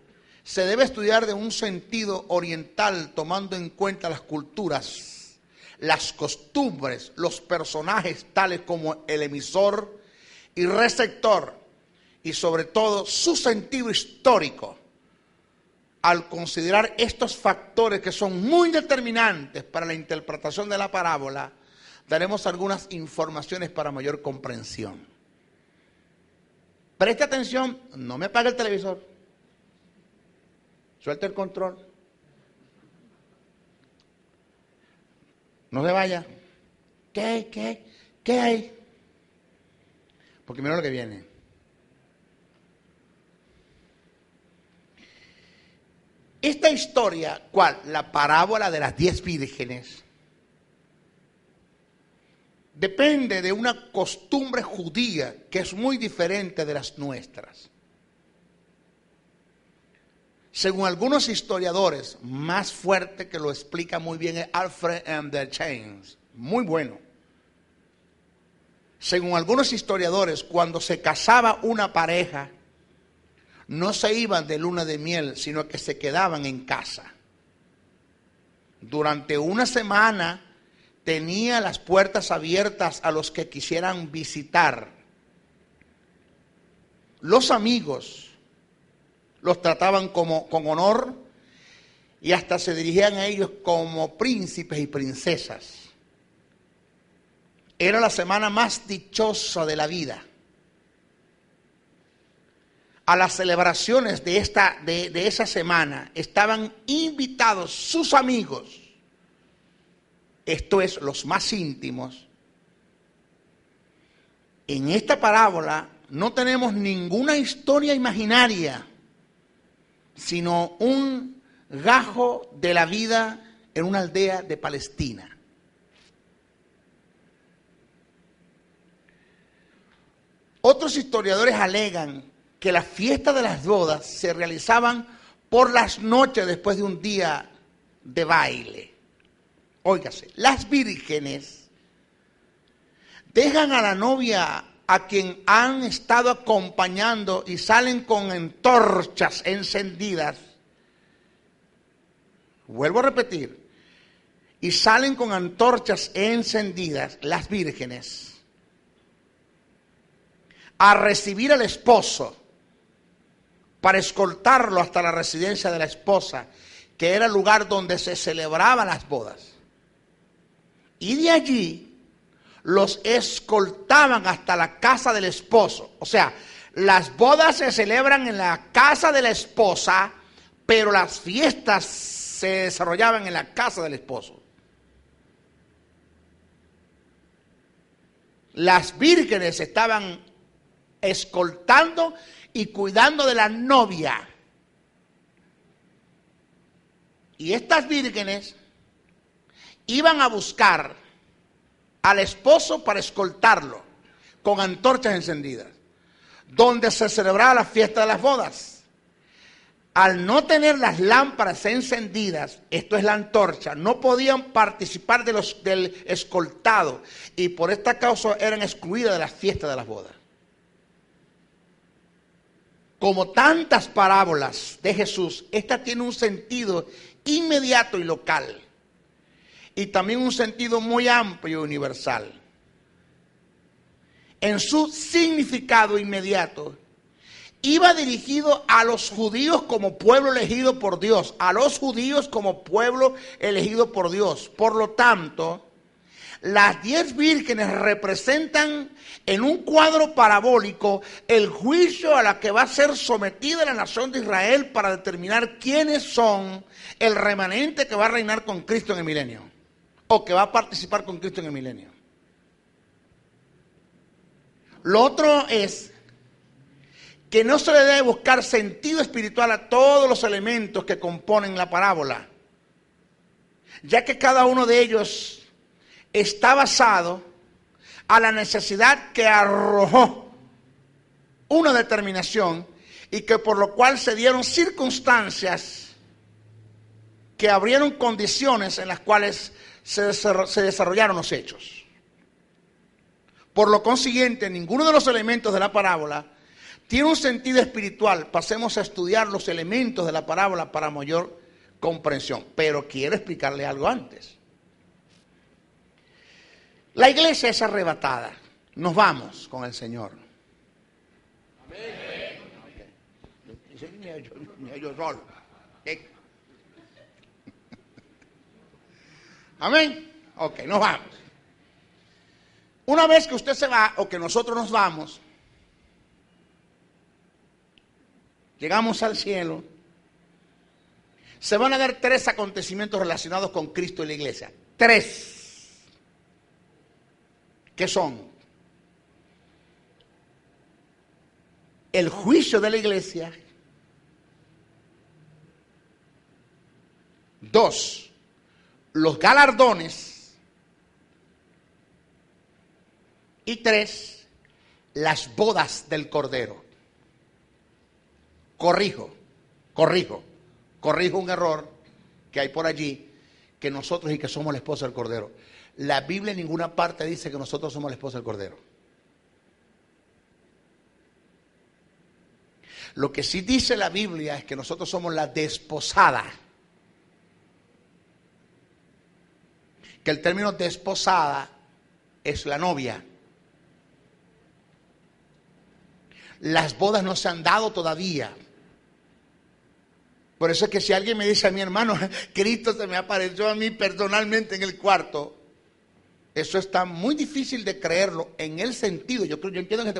se debe estudiar de un sentido oriental, tomando en cuenta las culturas, las costumbres, los personajes tales como el emisor y receptor, y sobre todo su sentido histórico. Al considerar estos factores que son muy determinantes para la interpretación de la parábola, daremos algunas informaciones para mayor comprensión. Preste atención, no me apague el televisor. Suelta el control. No se vaya. ¿Qué hay? Porque mira lo que viene. Esta historia, ¿cuál? La parábola de las 10 vírgenes, depende de una costumbre judía que es muy diferente de las nuestras. Según algunos historiadores, más fuerte que lo explica muy bien es Alfred M. Chains, muy bueno. Según algunos historiadores, cuando se casaba una pareja, no se iban de luna de miel, sino que se quedaban en casa. Durante una semana tenía las puertas abiertas a los que quisieran visitar. Los amigos los trataban con honor y hasta se dirigían a ellos como príncipes y princesas. Era la semana más dichosa de la vida. A las celebraciones de esa semana estaban invitados sus amigos, esto es, los más íntimos. En esta parábola no tenemos ninguna historia imaginaria, sino un gajo de la vida en una aldea de Palestina. Otros historiadores alegan que las fiestas de las bodas se realizaban por las noches después de un día de baile. Óigase, las vírgenes dejan a la novia a quien han estado acompañando y salen con antorchas encendidas. Vuelvo a repetir, y salen con antorchas encendidas las vírgenes a recibir al esposo para escoltarlo hasta la residencia de la esposa, que era el lugar donde se celebraban las bodas. Y de allí los escoltaban hasta la casa del esposo. O sea, las bodas se celebran en la casa de la esposa, pero las fiestas se desarrollaban en la casa del esposo. Las vírgenes estaban escoltando y cuidando de la novia. Y estas vírgenes iban a buscar al esposo para escoltarlo con antorchas encendidas, donde se celebraba la fiesta de las bodas. Al no tener las lámparas encendidas, esto es la antorcha, no podían participar del escoltado y por esta causa eran excluidas de la fiesta de las bodas. Como tantas parábolas de Jesús, esta tiene un sentido inmediato y local, y también un sentido muy amplio y universal. En su significado inmediato, iba dirigido a los judíos como pueblo elegido por Dios, a los judíos como pueblo elegido por Dios. Por lo tanto, las 10 vírgenes representan en un cuadro parabólico el juicio a la que va a ser sometida la nación de Israel para determinar quiénes son el remanente que va a reinar con Cristo en el milenio, o que va a participar con Cristo en el milenio. Lo otro es que no se le debe buscar sentido espiritual a todos los elementos que componen la parábola, ya que cada uno de ellos está basado a la necesidad que arrojó una determinación y que por lo cual se dieron circunstancias que abrieron condiciones en las cuales se desarrollaron los hechos. Por lo consiguiente, ninguno de los elementos de la parábola tiene un sentido espiritual. Pasemos a estudiar los elementos de la parábola para mayor comprensión. Pero quiero explicarle algo antes. La iglesia es arrebatada. Nos vamos con el Señor. Amén. Okay. Yo solo. Amén. Ok, nos vamos. Una vez que usted se va o que nosotros nos vamos, llegamos al cielo, se van a dar 3 acontecimientos relacionados con Cristo y la iglesia. 3. ¿Qué son? El juicio de la iglesia. 2. Los galardones. Y 3. Las bodas del Cordero. Corrijo un error que hay por allí, que nosotros y que somos la esposa del Cordero. La Biblia en ninguna parte dice que nosotros somos la esposa del Cordero. Lo que sí dice la Biblia es que nosotros somos la desposada. Que el término desposada es la novia. Las bodas no se han dado todavía. Por eso es que si alguien me dice a mi hermano, Cristo se me apareció a mí personalmente en el cuarto, eso está muy difícil de creerlo en el sentido. Yo entiendo que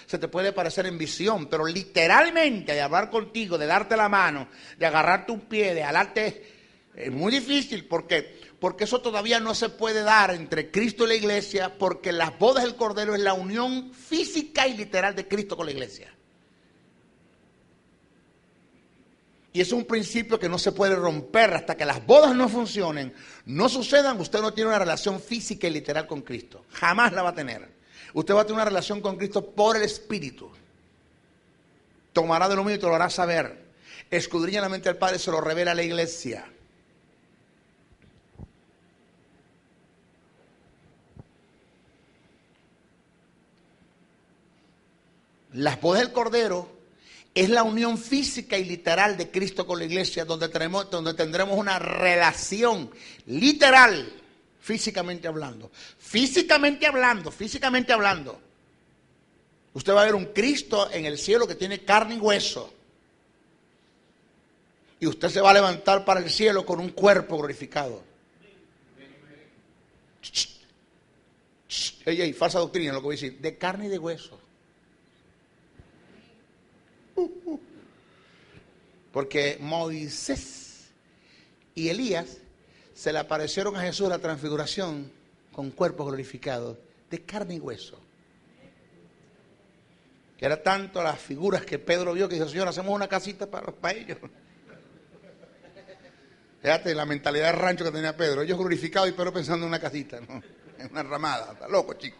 se te puede parecer en visión, pero literalmente de hablar contigo, de darte la mano, de agarrarte un pie, de jalarte, es muy difícil. ¿Por qué? Porque eso todavía no se puede dar entre Cristo y la iglesia, porque las bodas del Cordero es la unión física y literal de Cristo con la iglesia. Y es un principio que no se puede romper hasta que las bodas no funcionen, no sucedan. Usted no tiene una relación física y literal con Cristo. Jamás la va a tener. Usted va a tener una relación con Cristo por el Espíritu. Tomará de lo mío y te lo hará saber. Escudriña la mente del Padre, se lo revela a la iglesia. Las bodas del Cordero es la unión física y literal de Cristo con la iglesia, donde tendremos una relación literal, físicamente hablando. Físicamente hablando. Usted va a ver un Cristo en el cielo que tiene carne y hueso. Y usted se va a levantar para el cielo con un cuerpo glorificado. Ey, falsa doctrina lo que voy a decir. De carne y de hueso. Porque Moisés y Elías se le aparecieron a Jesús en la transfiguración con cuerpos glorificados de carne y hueso. Que era tanto las figuras que Pedro vio que dijo: Señor, hacemos una casita para ellos. Fíjate la mentalidad de rancho que tenía Pedro. Ellos glorificados y Pedro pensando en una casita, ¿no? En una ramada. Está loco, chico.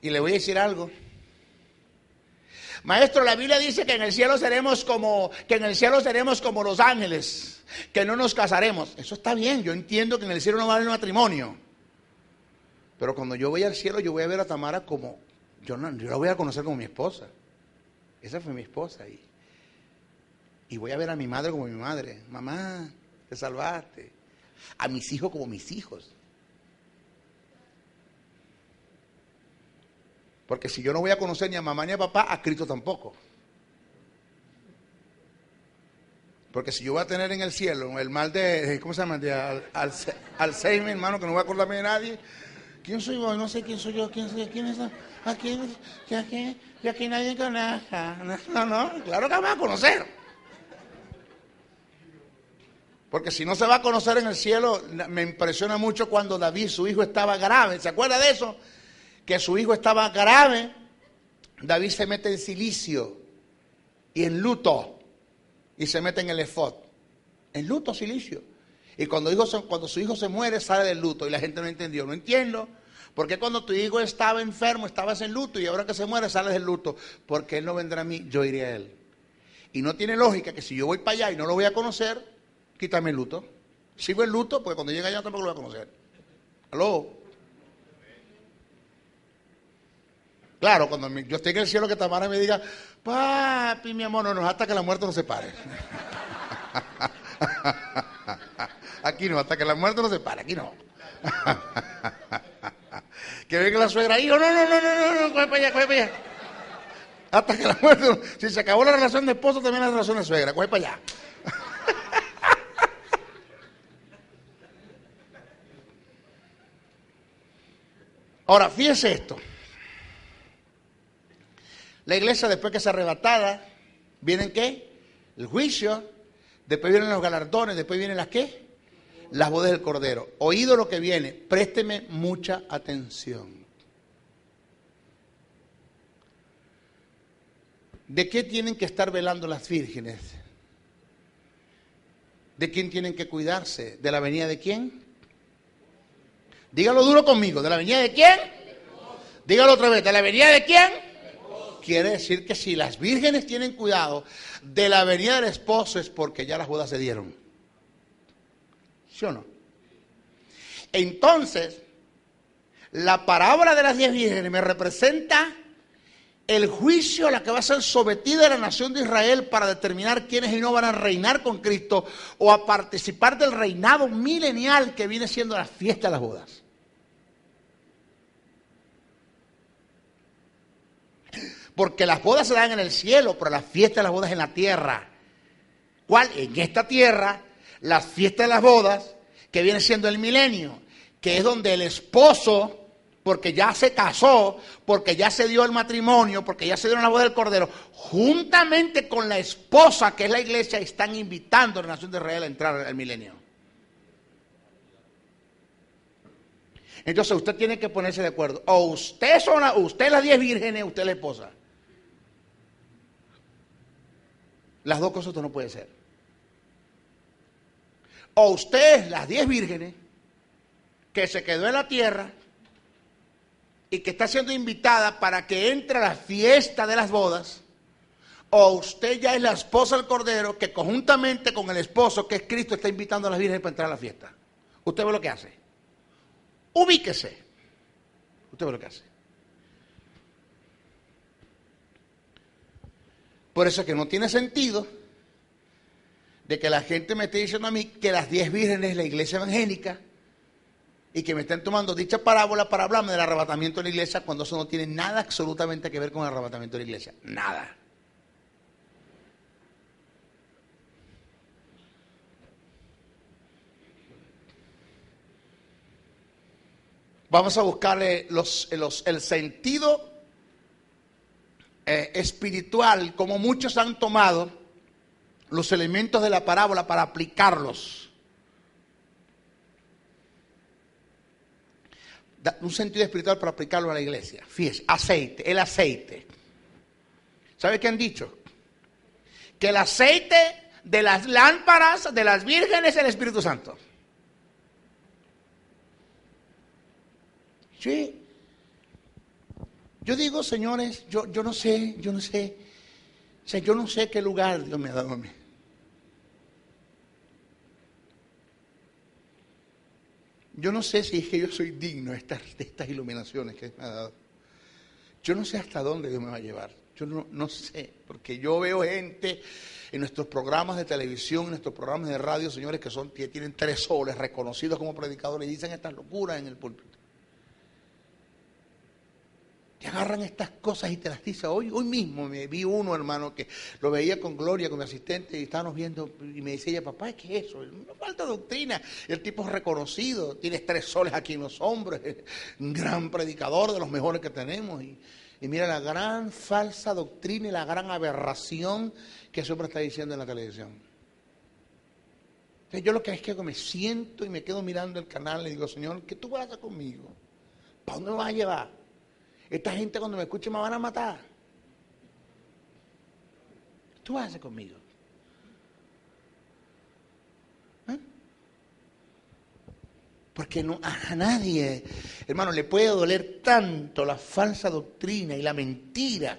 Y le voy a decir algo. Maestro, la Biblia dice que en el cielo seremos como los ángeles, que no nos casaremos. Eso está bien, yo entiendo que en el cielo no va a haber matrimonio. Pero cuando yo voy al cielo, yo voy a ver a Tamara como, yo la voy a conocer como mi esposa. Esa fue mi esposa. Y voy a ver a mi madre como mi madre. Mamá, te salvaste. A mis hijos como mis hijos. Porque si yo no voy a conocer ni a mamá ni a papá, a Cristo tampoco. Porque si yo voy a tener en el cielo el mal de, ¿cómo se llama? De Alzheimer, hermano, que no voy a acordarme de nadie. ¿Quién soy yo? No sé quién soy yo. ¿Quién es? Aquí nadie conoce. No, claro que va a conocer. Porque si no se va a conocer en el cielo, me impresiona mucho cuando David, su hijo, estaba grave. ¿Se acuerda de eso? Que su hijo estaba grave. David se mete en cilicio y en luto. Y se mete en el efod. En luto, cilicio. Y cuando su hijo se muere, sale del luto. Y la gente no entendió. No entiendo. ¿Por qué cuando tu hijo estaba enfermo, estabas en luto? Y ahora que se muere, sales del luto. Porque él no vendrá a mí, yo iré a él. Y no tiene lógica que si yo voy para allá y no lo voy a conocer, quítame el luto. Sigo el luto porque cuando llegue allá tampoco lo voy a conocer. ¿Aló? Claro, cuando yo esté en el cielo, que Tamara me diga, papi, mi amor, no, hasta que la muerte nos separe. Aquí no, hasta que la muerte nos separe, aquí no. Que venga la suegra, hijo, no, coge para allá. Hasta que la muerte, si se acabó la relación de esposo, también la relación de suegra, coge para allá. Ahora, fíjese esto. La iglesia, después que es arrebatada, ¿vienen qué? El juicio, después vienen los galardones, después vienen las qué? Las bodas del Cordero. Oído lo que viene, présteme mucha atención. ¿De qué tienen que estar velando las vírgenes? ¿De quién tienen que cuidarse? ¿De la venida de quién? Dígalo duro conmigo, ¿de la venida de quién? Dígalo otra vez, ¿de la venida de quién? Quiere decir que si las vírgenes tienen cuidado de la venida del esposo es porque ya las bodas se dieron. ¿Sí o no? Entonces, la parábola de las 10 vírgenes me representa el juicio a la que va a ser sometida la nación de Israel para determinar quiénes y no van a reinar con Cristo o a participar del reinado milenial que viene siendo la fiesta de las bodas. Porque las bodas se dan en el cielo, pero la fiesta de las bodas en la tierra. ¿Cuál? En esta tierra, la fiesta de las bodas, que viene siendo el milenio, que es donde el esposo, porque ya se casó, porque ya se dio el matrimonio, porque ya se dio la boda del Cordero, juntamente con la esposa, que es la iglesia, están invitando a la nación de Israel a entrar al milenio. Entonces usted tiene que ponerse de acuerdo. O usted es las 10 vírgenes, usted es la esposa. Las dos cosas usted no puede ser. O usted es las 10 vírgenes que se quedó en la tierra y que está siendo invitada para que entre a la fiesta de las bodas, o usted ya es la esposa del Cordero que conjuntamente con el esposo, que es Cristo, está invitando a las vírgenes para entrar a la fiesta. Usted ve lo que hace. Ubíquese. Usted ve lo que hace. Por eso es que no tiene sentido de que la gente me esté diciendo a mí que las 10 vírgenes es la iglesia evangélica y que me estén tomando dicha parábola para hablarme del arrebatamiento de la iglesia cuando eso no tiene nada absolutamente que ver con el arrebatamiento de la iglesia. Nada. Vamos a buscarle el sentido espiritual, como muchos han tomado los elementos de la parábola para aplicarlos. Un sentido espiritual para aplicarlo a la iglesia. Fíjese, aceite, el aceite. ¿Sabe qué han dicho? Que el aceite de las lámparas de las vírgenes es el Espíritu Santo. Sí. Yo digo, señores, yo no sé. O sea, yo no sé qué lugar Dios me ha dado a mí. Yo no sé si es que yo soy digno de estas iluminaciones que me ha dado. Yo no sé hasta dónde Dios me va a llevar. Yo no sé, porque yo veo gente en nuestros programas de televisión, en nuestros programas de radio, señores, que tienen 3 soles, reconocidos como predicadores, y dicen estas locuras en el púlpito. Te agarran estas cosas y te las dicen. Hoy mismo me vi uno, hermano, que lo veía con Gloria, con mi asistente, y estábamos viendo, y me decía ella, papá, ¿qué es eso? No falta doctrina. El tipo es reconocido, tienes 3 soles aquí en los hombros, un gran predicador de los mejores que tenemos. Y mira la gran falsa doctrina y la gran aberración que ese hombre está diciendo en la televisión. Entonces yo lo que es que me siento y me quedo mirando el canal y le digo, Señor, ¿qué tú vas a hacer conmigo? ¿Para dónde me vas a llevar? Esta gente cuando me escuche me van a matar. ¿Qué tú vas a hacer conmigo? ¿Eh? Porque a nadie, hermano, le puede doler tanto la falsa doctrina y la mentira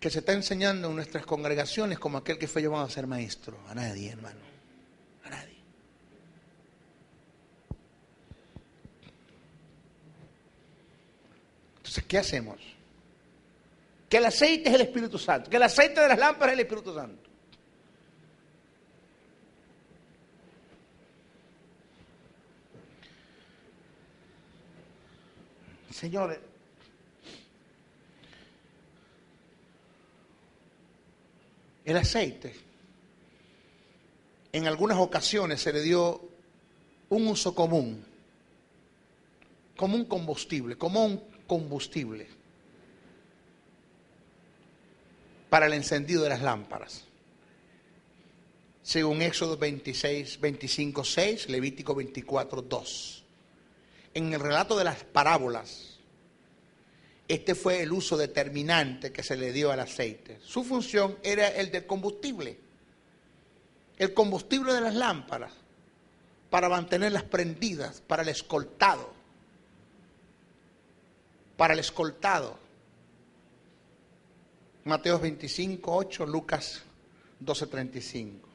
que se está enseñando en nuestras congregaciones como aquel que fue llamado a ser maestro. A nadie, hermano. A nadie. Entonces, ¿qué hacemos? Que el aceite es el Espíritu Santo. Que el aceite de las lámparas es el Espíritu Santo. Señores, el aceite, en algunas ocasiones se le dio un uso común, como un combustible, para el encendido de las lámparas. Según Éxodo 25:6, Levítico 24:2. En el relato de las parábolas, este fue el uso determinante que se le dio al aceite. Su función era el del combustible. El combustible de las lámparas, para mantenerlas prendidas, para el escoltado. Mateo 25:8, Lucas 12:35.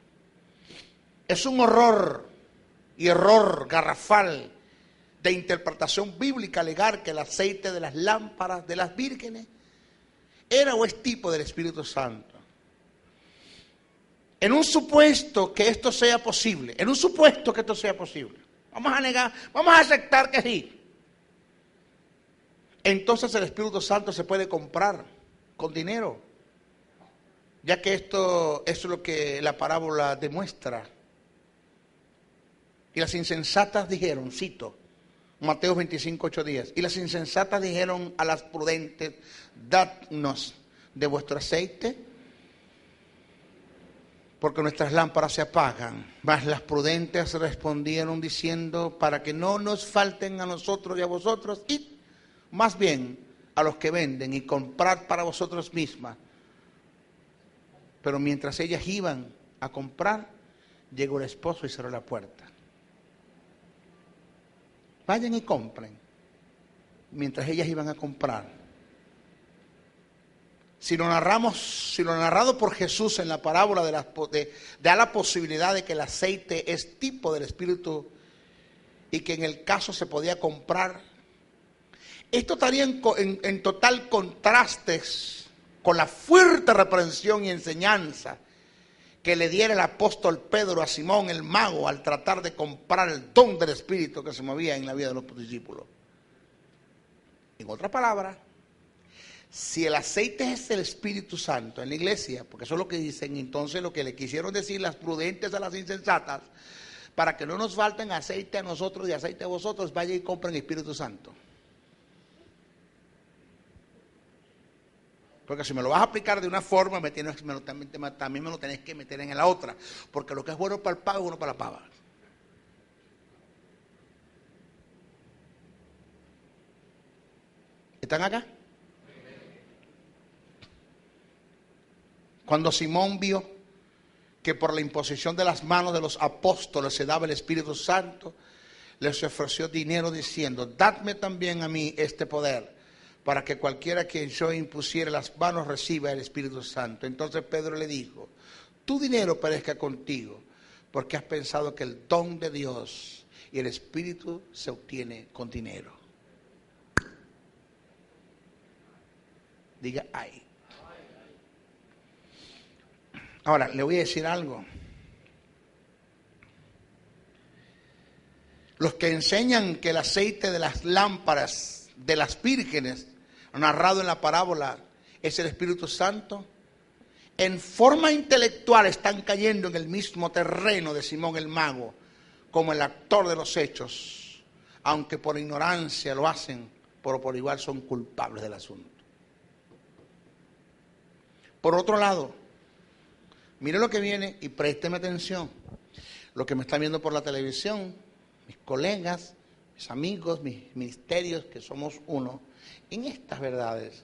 Es un horror y error garrafal de interpretación bíblica alegar que el aceite de las lámparas de las vírgenes era o es tipo del Espíritu Santo. En un supuesto que esto sea posible, vamos a aceptar que sí. Entonces el Espíritu Santo se puede comprar con dinero, ya que esto es lo que la parábola demuestra. Y las insensatas dijeron, cito, Mateo 25:8-10, y las insensatas dijeron a las prudentes, dadnos de vuestro aceite, porque nuestras lámparas se apagan. Mas las prudentes respondieron diciendo, para que no nos falten a nosotros y a vosotros, id más bien a los que venden y comprad para vosotros mismas. Pero mientras ellas iban a comprar, llegó el esposo y cerró la puerta. Vayan y compren. Mientras ellas iban a comprar. Si lo narrado por Jesús en la parábola da la posibilidad de que el aceite es tipo del Espíritu y que en el caso se podía comprar, esto estaría en total contraste con la fuerte reprensión y enseñanza que le diera el apóstol Pedro a Simón el mago al tratar de comprar el don del Espíritu que se movía en la vida de los discípulos. En otras palabras, si el aceite es el Espíritu Santo en la iglesia, porque eso es lo que dicen, entonces lo que le quisieron decir las prudentes a las insensatas, para que no nos falten aceite a nosotros y aceite a vosotros, vayan y compren el Espíritu Santo. Porque si me lo vas a aplicar de una forma, también me lo tenés que meter en la otra. Porque lo que es bueno para el pavo es bueno para la pava. ¿Están acá? Cuando Simón vio que por la imposición de las manos de los apóstoles se daba el Espíritu Santo, les ofreció dinero diciendo: dadme también a mí este poder, para que cualquiera que yo impusiere las manos reciba el Espíritu Santo. Entonces Pedro le dijo: tu dinero perezca contigo, porque has pensado que el don de Dios y el Espíritu se obtiene con dinero. Diga ay. Ahora, le voy a decir algo. Los que enseñan que el aceite de las lámparas de las vírgenes, narrado en la parábola, es el Espíritu Santo, en forma intelectual están cayendo en el mismo terreno de Simón el Mago, como el actor de los hechos, aunque por ignorancia lo hacen, pero por igual son culpables del asunto. Por otro lado, mire lo que viene y présteme atención. Lo que me están viendo por la televisión, mis colegas, mis amigos, mis ministerios, que somos uno, en estas verdades,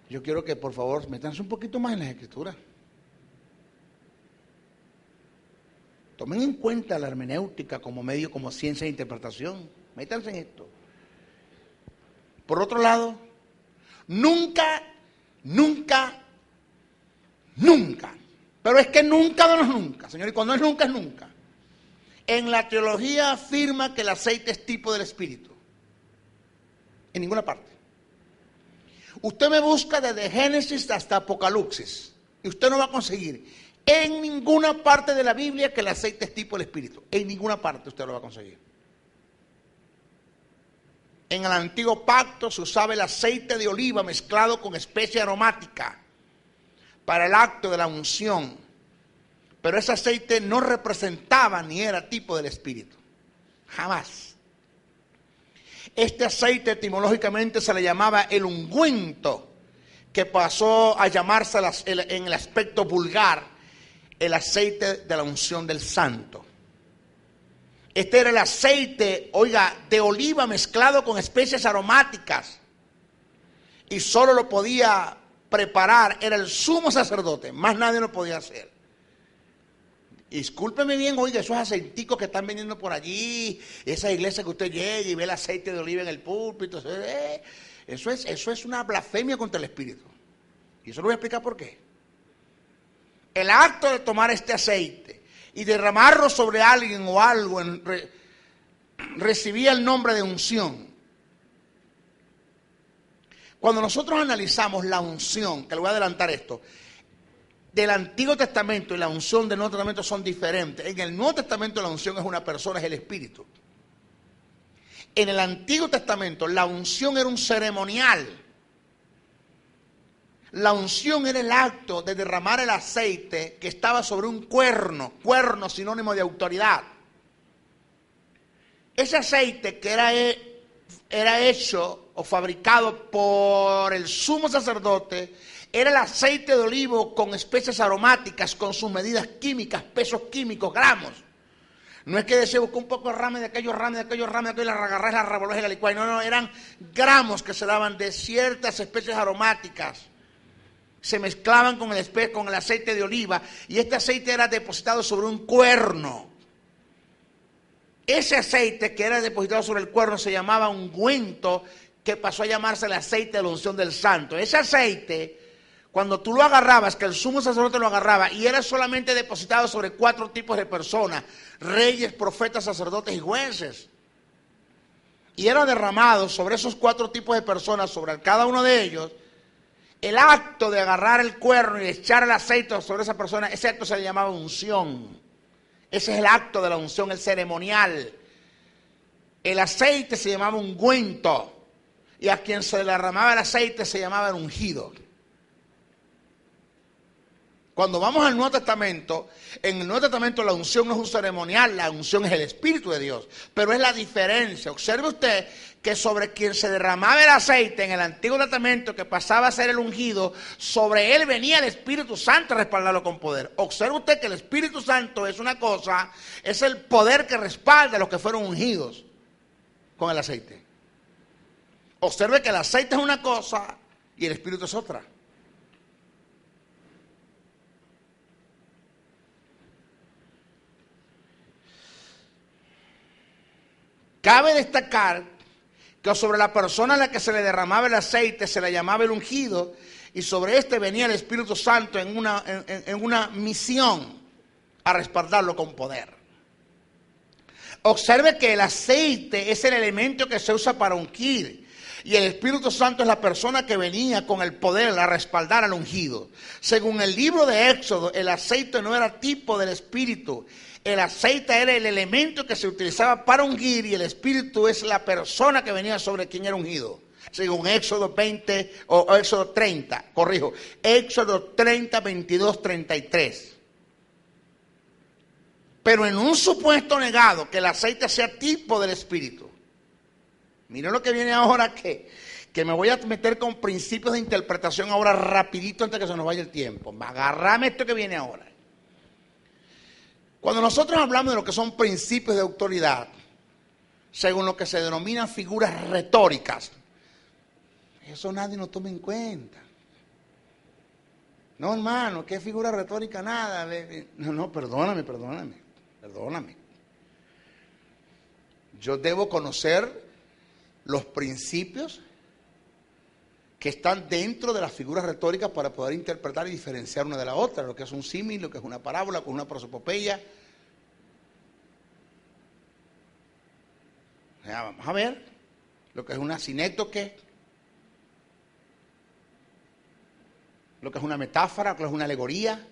yo quiero que por favor métanse un poquito más en las Escrituras. Tomen en cuenta la hermenéutica como medio, como ciencia de interpretación. Métanse en esto. Por otro lado, nunca, pero es que nunca de los nunca, señor, y cuando es nunca, es nunca. En la teología afirma que el aceite es tipo del Espíritu. En ninguna parte. Usted me busca desde Génesis hasta Apocalipsis y usted no va a conseguir en ninguna parte de la Biblia que el aceite es tipo del Espíritu. En ninguna parte usted lo va a conseguir. En el antiguo pacto se usaba el aceite de oliva mezclado con especia aromática para el acto de la unción, pero ese aceite no representaba ni era tipo del Espíritu, jamás. Este aceite etimológicamente se le llamaba el ungüento, que pasó a llamarse en el aspecto vulgar el aceite de la unción del santo. Este era el aceite, oiga, de oliva mezclado con especies aromáticas, y solo lo podía preparar, era el sumo sacerdote, más nadie lo podía hacer. Discúlpeme bien, oiga, esos aceiticos que están vendiendo por allí, esa iglesia que usted llega y ve el aceite de oliva en el púlpito, eso es una blasfemia contra el Espíritu. Y eso lo voy a explicar por qué. El acto de tomar este aceite y derramarlo sobre alguien o algo recibía el nombre de unción. Cuando nosotros analizamos la unción, que le voy a adelantar esto, del Antiguo Testamento y la unción del Nuevo Testamento son diferentes. En el Nuevo Testamento la unción es una persona, es el Espíritu. En el Antiguo Testamento la unción era un ceremonial. La unción era el acto de derramar el aceite que estaba sobre un cuerno sinónimo de autoridad. Ese aceite que era hecho o fabricado por el sumo sacerdote, era el aceite de olivo con especies aromáticas, con sus medidas químicas, pesos químicos, gramos. No es que decía buscar un poco de rame de aquellos rames, y la agarrás, la revolvés y la licuás. No, eran gramos que se daban de ciertas especies aromáticas. Se mezclaban con el aceite de oliva, y este aceite era depositado sobre un cuerno. Ese aceite que era depositado sobre el cuerno se llamaba ungüento, que pasó a llamarse el aceite de la unción del santo. Ese aceite, cuando tú lo agarrabas, que el sumo sacerdote lo agarraba, y era solamente depositado sobre 4 tipos de personas: reyes, profetas, sacerdotes y jueces. Y era derramado sobre esos 4 tipos de personas, sobre cada uno de ellos. El acto de agarrar el cuerno y echar el aceite sobre esa persona, ese acto se le llamaba unción. Ese es el acto de la unción, el ceremonial. El aceite se llamaba ungüento, y a quien se le derramaba el aceite se llamaba el ungido. Cuando vamos al Nuevo Testamento, en el Nuevo Testamento la unción no es un ceremonial, la unción es el Espíritu de Dios. Pero es la diferencia. Observe usted que sobre quien se derramaba el aceite en el Antiguo Testamento, que pasaba a ser el ungido, sobre él venía el Espíritu Santo a respaldarlo con poder. Observe usted que el Espíritu Santo es una cosa, es el poder que respalda a los que fueron ungidos con el aceite. Observe que el aceite es una cosa y el Espíritu es otra. Cabe destacar que sobre la persona a la que se le derramaba el aceite se le llamaba el ungido, y sobre este venía el Espíritu Santo en una misión a respaldarlo con poder. Observe que el aceite es el elemento que se usa para ungir, y el Espíritu Santo es la persona que venía con el poder a respaldar al ungido. Según el libro de Éxodo, el aceite no era tipo del Espíritu. El aceite era el elemento que se utilizaba para ungir, y el Espíritu es la persona que venía sobre quien era ungido. Según Éxodo 20 o Éxodo 30, corrijo, Éxodo 30, 22, 33. Pero en un supuesto negado que el aceite sea tipo del Espíritu. Miren lo que viene ahora, que me voy a meter con principios de interpretación ahora rapidito antes que se nos vaya el tiempo. Agarrame esto que viene ahora. Cuando nosotros hablamos de lo que son principios de autoridad, según lo que se denominan figuras retóricas, eso nadie nos toma en cuenta. No, hermano, ¿qué figura retórica? Nada. No, perdóname. Yo debo conocer los principios que están dentro de las figuras retóricas para poder interpretar y diferenciar una de la otra, lo que es un símil, lo que es una parábola, lo que es una prosopopeya. Ya, vamos a ver lo que es una sinécdoque, lo que es una metáfora, lo que es una alegoría.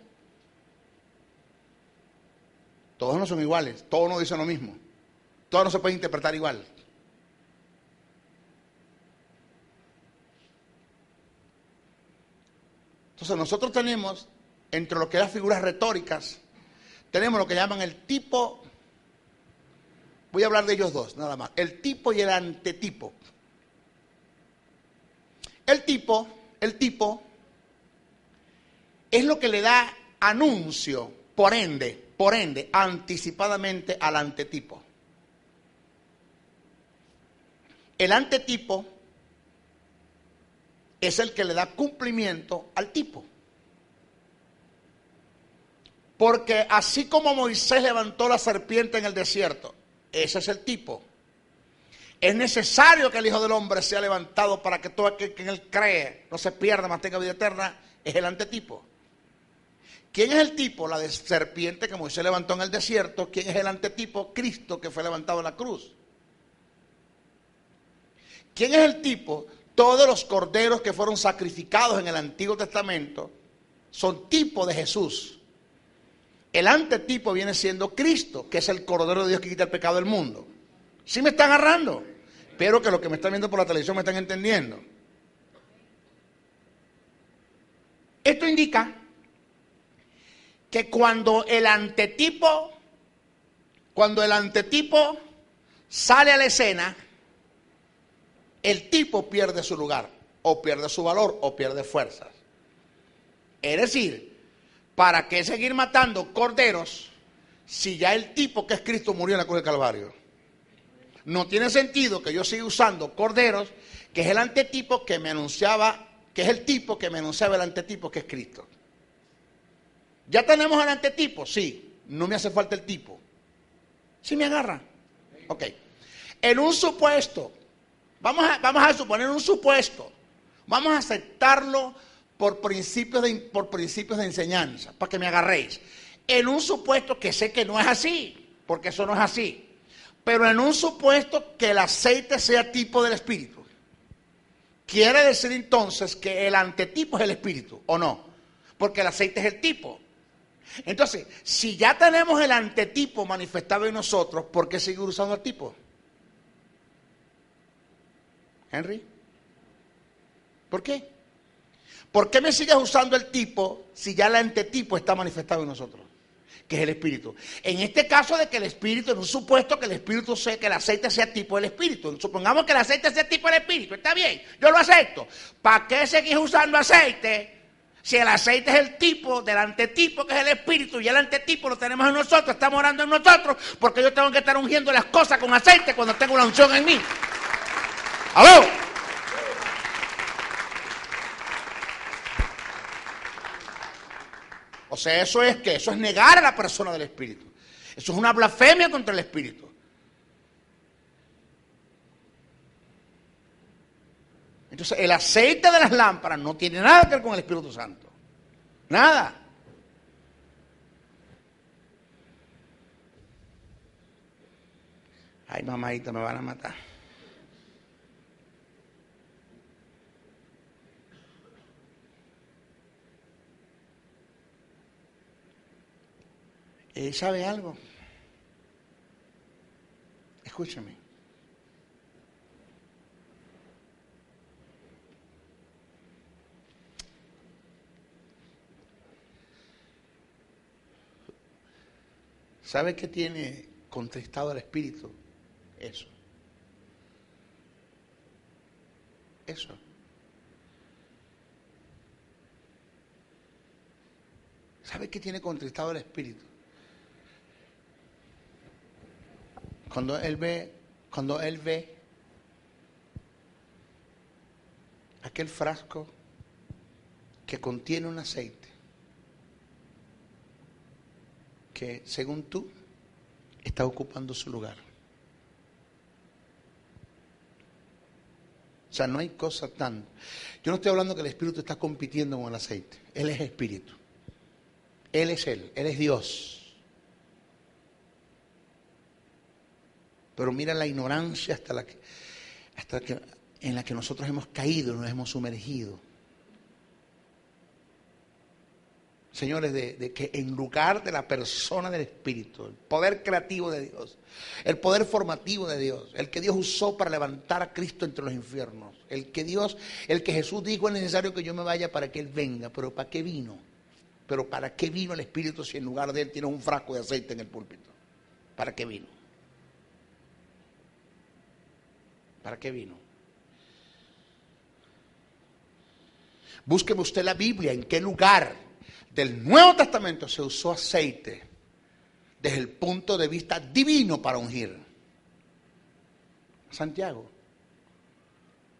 Todos no son iguales, todos no dicen lo mismo, todos no se pueden interpretar igual. Entonces nosotros tenemos, entre lo que las figuras retóricas, tenemos lo que llaman el tipo. Voy a hablar de ellos dos, nada más. El tipo y el antetipo. El tipo es lo que le da anuncio, por ende, anticipadamente al antetipo. El antetipo es el que le da cumplimiento al tipo. Porque así como Moisés levantó la serpiente en el desierto, ese es el tipo. Es necesario que el Hijo del Hombre sea levantado para que todo aquel que en él cree no se pierda, mas tenga vida eterna. Es el antetipo. ¿Quién es el tipo? La de serpiente que Moisés levantó en el desierto. ¿Quién es el antetipo? Cristo, que fue levantado en la cruz. ¿Quién es el tipo? Todos los corderos que fueron sacrificados en el Antiguo Testamento son tipo de Jesús. El antetipo viene siendo Cristo, que es el Cordero de Dios que quita el pecado del mundo. ¿Sí me están agarrando? Espero que los que me están viendo por la televisión me están entendiendo. Esto indica que cuando el antetipo sale a la escena, el tipo pierde su lugar, o pierde su valor, o pierde fuerzas. Es decir, ¿para qué seguir matando corderos si ya el tipo que es Cristo murió en la cruz del Calvario? No tiene sentido que yo siga usando corderos, que es el antetipo que me anunciaba, que es el tipo que me anunciaba el antetipo que es Cristo. ¿Ya tenemos el antetipo? Sí, no me hace falta el tipo. ¿Sí me agarra? Ok. En un supuesto, vamos a suponer un supuesto, vamos a aceptarlo por principios de enseñanza, para que me agarréis. En un supuesto que sé que no es así, porque eso no es así, pero en un supuesto que el aceite sea tipo del Espíritu, quiere decir entonces que el antetipo es el Espíritu, ¿o no? Porque el aceite es el tipo. Entonces, si ya tenemos el antetipo manifestado en nosotros, ¿por qué seguir usando el tipo? Henry, ¿por qué? ¿Por qué me sigues usando el tipo si ya el antetipo está manifestado en nosotros? Que es el Espíritu. En este caso de que el Espíritu, en un supuesto que el Espíritu sea, que el aceite sea tipo del Espíritu. Supongamos que el aceite sea tipo del Espíritu, está bien, yo lo acepto. ¿Para qué seguís usando aceite si el aceite es el tipo del antetipo que es el Espíritu y el antetipo lo tenemos en nosotros, estamos orando en nosotros? Porque yo tengo que estar ungiendo las cosas con aceite cuando tengo una unción en mí. ¡Aló! O sea, eso es negar a la persona del Espíritu. Eso es una blasfemia contra el Espíritu. Entonces el aceite de las lámparas no tiene nada que ver con el Espíritu Santo. Nada. Ay, mamadita, me van a matar. ¿Sabe algo? Escúchame. ¿Sabe qué tiene contristado el espíritu? Eso. Eso. ¿Sabe qué tiene contristado el espíritu? Cuando él ve aquel frasco que contiene un aceite que, según tú, está ocupando su lugar. O sea, no hay cosa tan... Yo no estoy hablando que el espíritu está compitiendo con el aceite. Él es espíritu. Él es Dios. Pero mira la ignorancia en la que nosotros hemos caído, nos hemos sumergido. Señores, de que en lugar de la persona del Espíritu, el poder creativo de Dios, el poder formativo de Dios, el que Dios usó para levantar a Cristo entre los infiernos, el que Jesús dijo: es necesario que yo me vaya para que Él venga. ¿Pero para qué vino? ¿Pero para qué vino el Espíritu si en lugar de Él tiene un frasco de aceite en el púlpito? ¿Para qué vino? ¿Para qué vino? Búsqueme usted la Biblia, en qué lugar del Nuevo Testamento se usó aceite desde el punto de vista divino para ungir. Santiago,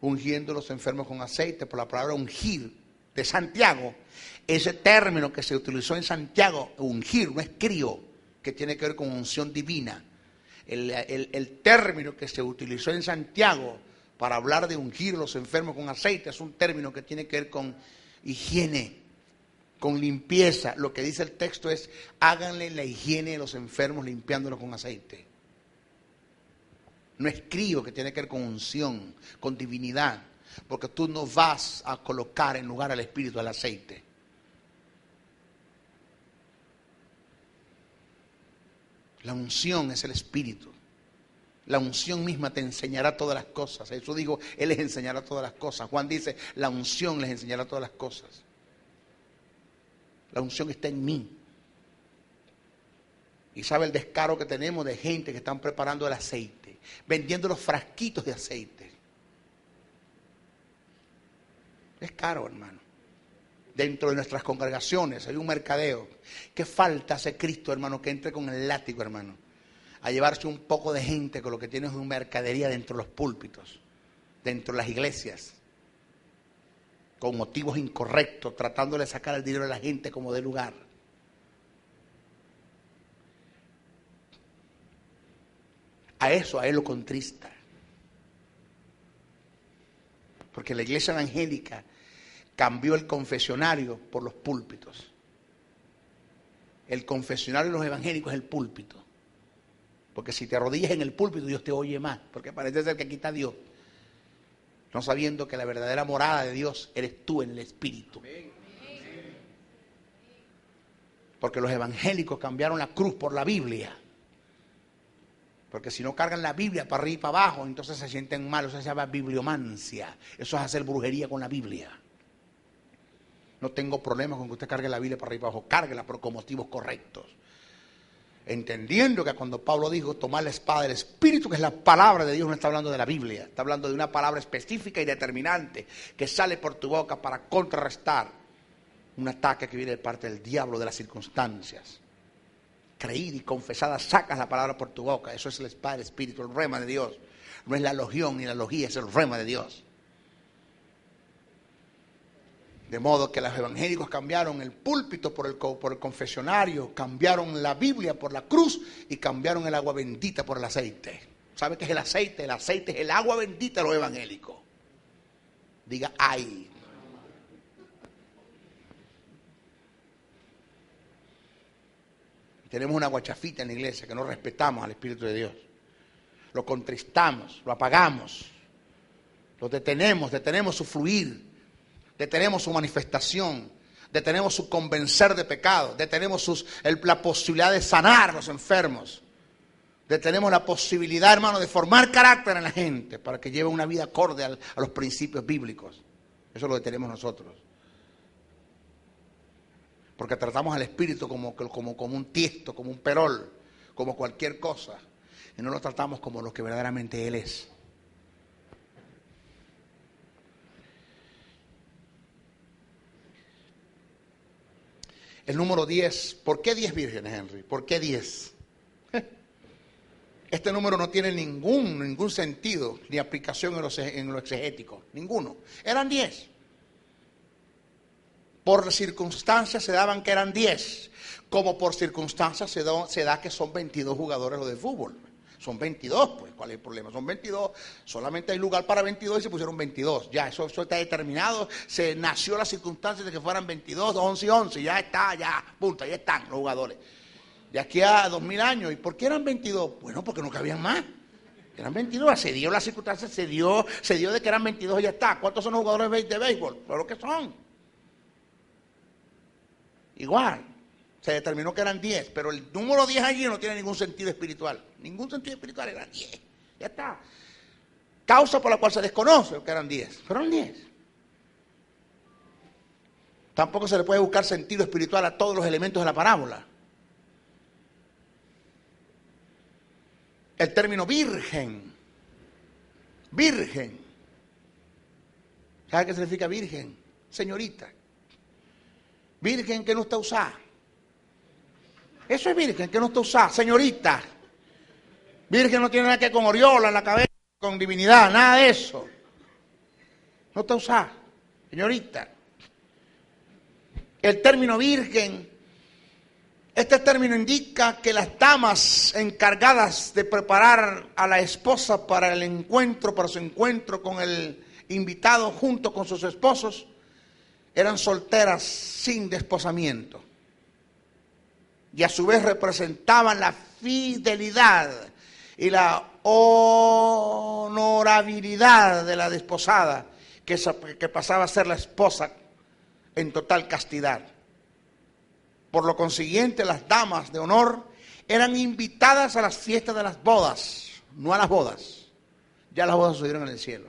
ungiendo a los enfermos con aceite, por la palabra ungir de Santiago, ese término que se utilizó en Santiago, ungir, no es crío, que tiene que ver con unción divina. El término que se utilizó en Santiago para hablar de ungir a los enfermos con aceite es un término que tiene que ver con higiene, con limpieza. Lo que dice el texto es: háganle la higiene a los enfermos limpiándolos con aceite. No es crío, que tiene que ver con unción, con divinidad, porque tú no vas a colocar en lugar al Espíritu el aceite. La unción es el Espíritu. La unción misma te enseñará todas las cosas. Jesús dijo: Él les enseñará todas las cosas. Juan dice: la unción les enseñará todas las cosas. La unción está en mí. Y sabe el descaro que tenemos de gente que están preparando el aceite, vendiendo los frasquitos de aceite. Es caro, hermano. Dentro de nuestras congregaciones hay un mercadeo. ¿Qué falta hace Cristo, hermano, que entre con el látigo, hermano, a llevarse un poco de gente con lo que tiene es una mercadería dentro de los púlpitos, dentro de las iglesias, con motivos incorrectos, tratándole de sacar el dinero de la gente como de lugar? A él lo contrista. Porque la iglesia evangélica cambió el confesionario por los púlpitos. El confesionario de los evangélicos es el púlpito. Porque si te arrodillas en el púlpito, Dios te oye más. Porque parece ser que aquí está Dios, no sabiendo que la verdadera morada de Dios eres tú en el Espíritu. Porque los evangélicos cambiaron la cruz por la Biblia. Porque si no cargan la Biblia para arriba y para abajo, entonces se sienten mal. Eso se llama bibliomancia. Eso es hacer brujería con la Biblia. No tengo problema con que usted cargue la Biblia para arriba y para abajo. Cárguela, pero con motivos correctos. Entendiendo que cuando Pablo dijo tomar la espada del Espíritu, que es la palabra de Dios, no está hablando de la Biblia. Está hablando de una palabra específica y determinante que sale por tu boca para contrarrestar un ataque que viene de parte del diablo, de las circunstancias. Creída y confesada, sacas la palabra por tu boca. Eso es la espada del Espíritu, el rema de Dios. No es la logión ni la logía, es el rema de Dios. De modo que los evangélicos cambiaron el púlpito por el confesionario, cambiaron la Biblia por la cruz y cambiaron el agua bendita por el aceite. ¿Sabe qué es el aceite? El aceite es el agua bendita de los evangélicos. Diga ay. Tenemos una guachafita en la iglesia que no respetamos al Espíritu de Dios. Lo contristamos, lo apagamos, lo detenemos su fluir, detenemos su manifestación, detenemos su convencer de pecado, detenemos la posibilidad de sanar a los enfermos, detenemos la posibilidad, hermano, de formar carácter en la gente para que lleve una vida acorde a los principios bíblicos. Eso lo detenemos nosotros. Porque tratamos al Espíritu como un tiesto, como un perol, como cualquier cosa. Y no lo tratamos como lo que verdaderamente Él es. El número 10. ¿Por qué 10 vírgenes, Henry? ¿Por qué 10? Este número no tiene ningún sentido ni aplicación en lo exegético. Ninguno. Eran 10. Por circunstancias se daban que eran 10. Como por circunstancias se da que son 22 jugadores los de fútbol. Son 22, pues, ¿cuál es el problema? Son 22, solamente hay lugar para 22 y se pusieron 22. Ya, eso está determinado, se nació la circunstancia de que fueran 22, 11 y 11, ya está, ya, punto, ahí están los jugadores. De aquí a 2000 años, ¿y por qué eran 22? Bueno, porque no cabían más. Eran 22, se dio la circunstancia, se dio de que eran 22 y ya está. ¿Cuántos son los jugadores de béisbol? Claro que son. Igual. Se determinó que eran 10, pero el número 10 allí no tiene ningún sentido espiritual. Ningún sentido espiritual, eran 10. Ya está. Causa por la cual se desconoce que eran 10, pero eran 10. Tampoco se le puede buscar sentido espiritual a todos los elementos de la parábola. El término virgen. Virgen. ¿Sabe qué significa virgen? Señorita. Virgen que no está usada. Eso es virgen, que no está usada, señorita. Virgen no tiene nada que ver con oriola en la cabeza, con divinidad, nada de eso. No está usada, señorita. El término virgen, este término indica que las damas encargadas de preparar a la esposa para el encuentro, para su encuentro con el invitado junto con sus esposos, eran solteras sin desposamiento. Y a su vez representaban la fidelidad y la honorabilidad de la desposada, que pasaba a ser la esposa en total castidad. Por lo consiguiente, las damas de honor eran invitadas a las fiestas de las bodas, no a las bodas. Ya las bodas sucedieron en el cielo.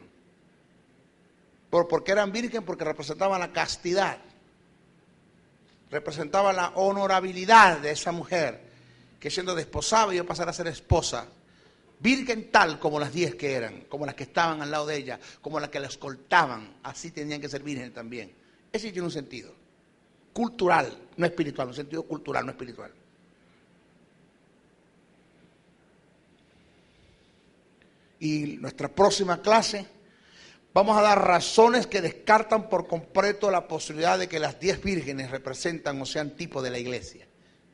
¿Por qué eran virgen? Porque representaban la castidad. Representaba la honorabilidad de esa mujer que siendo desposada iba a pasar a ser esposa, virgen tal como las 10 que eran, como las que estaban al lado de ella, como las que la escoltaban, así tenían que ser vírgenes también. Ese tiene un sentido cultural, no espiritual, un sentido cultural, no espiritual. Y nuestra próxima clase vamos a dar razones que descartan por completo la posibilidad de que las 10 vírgenes representan o sean tipo de la iglesia.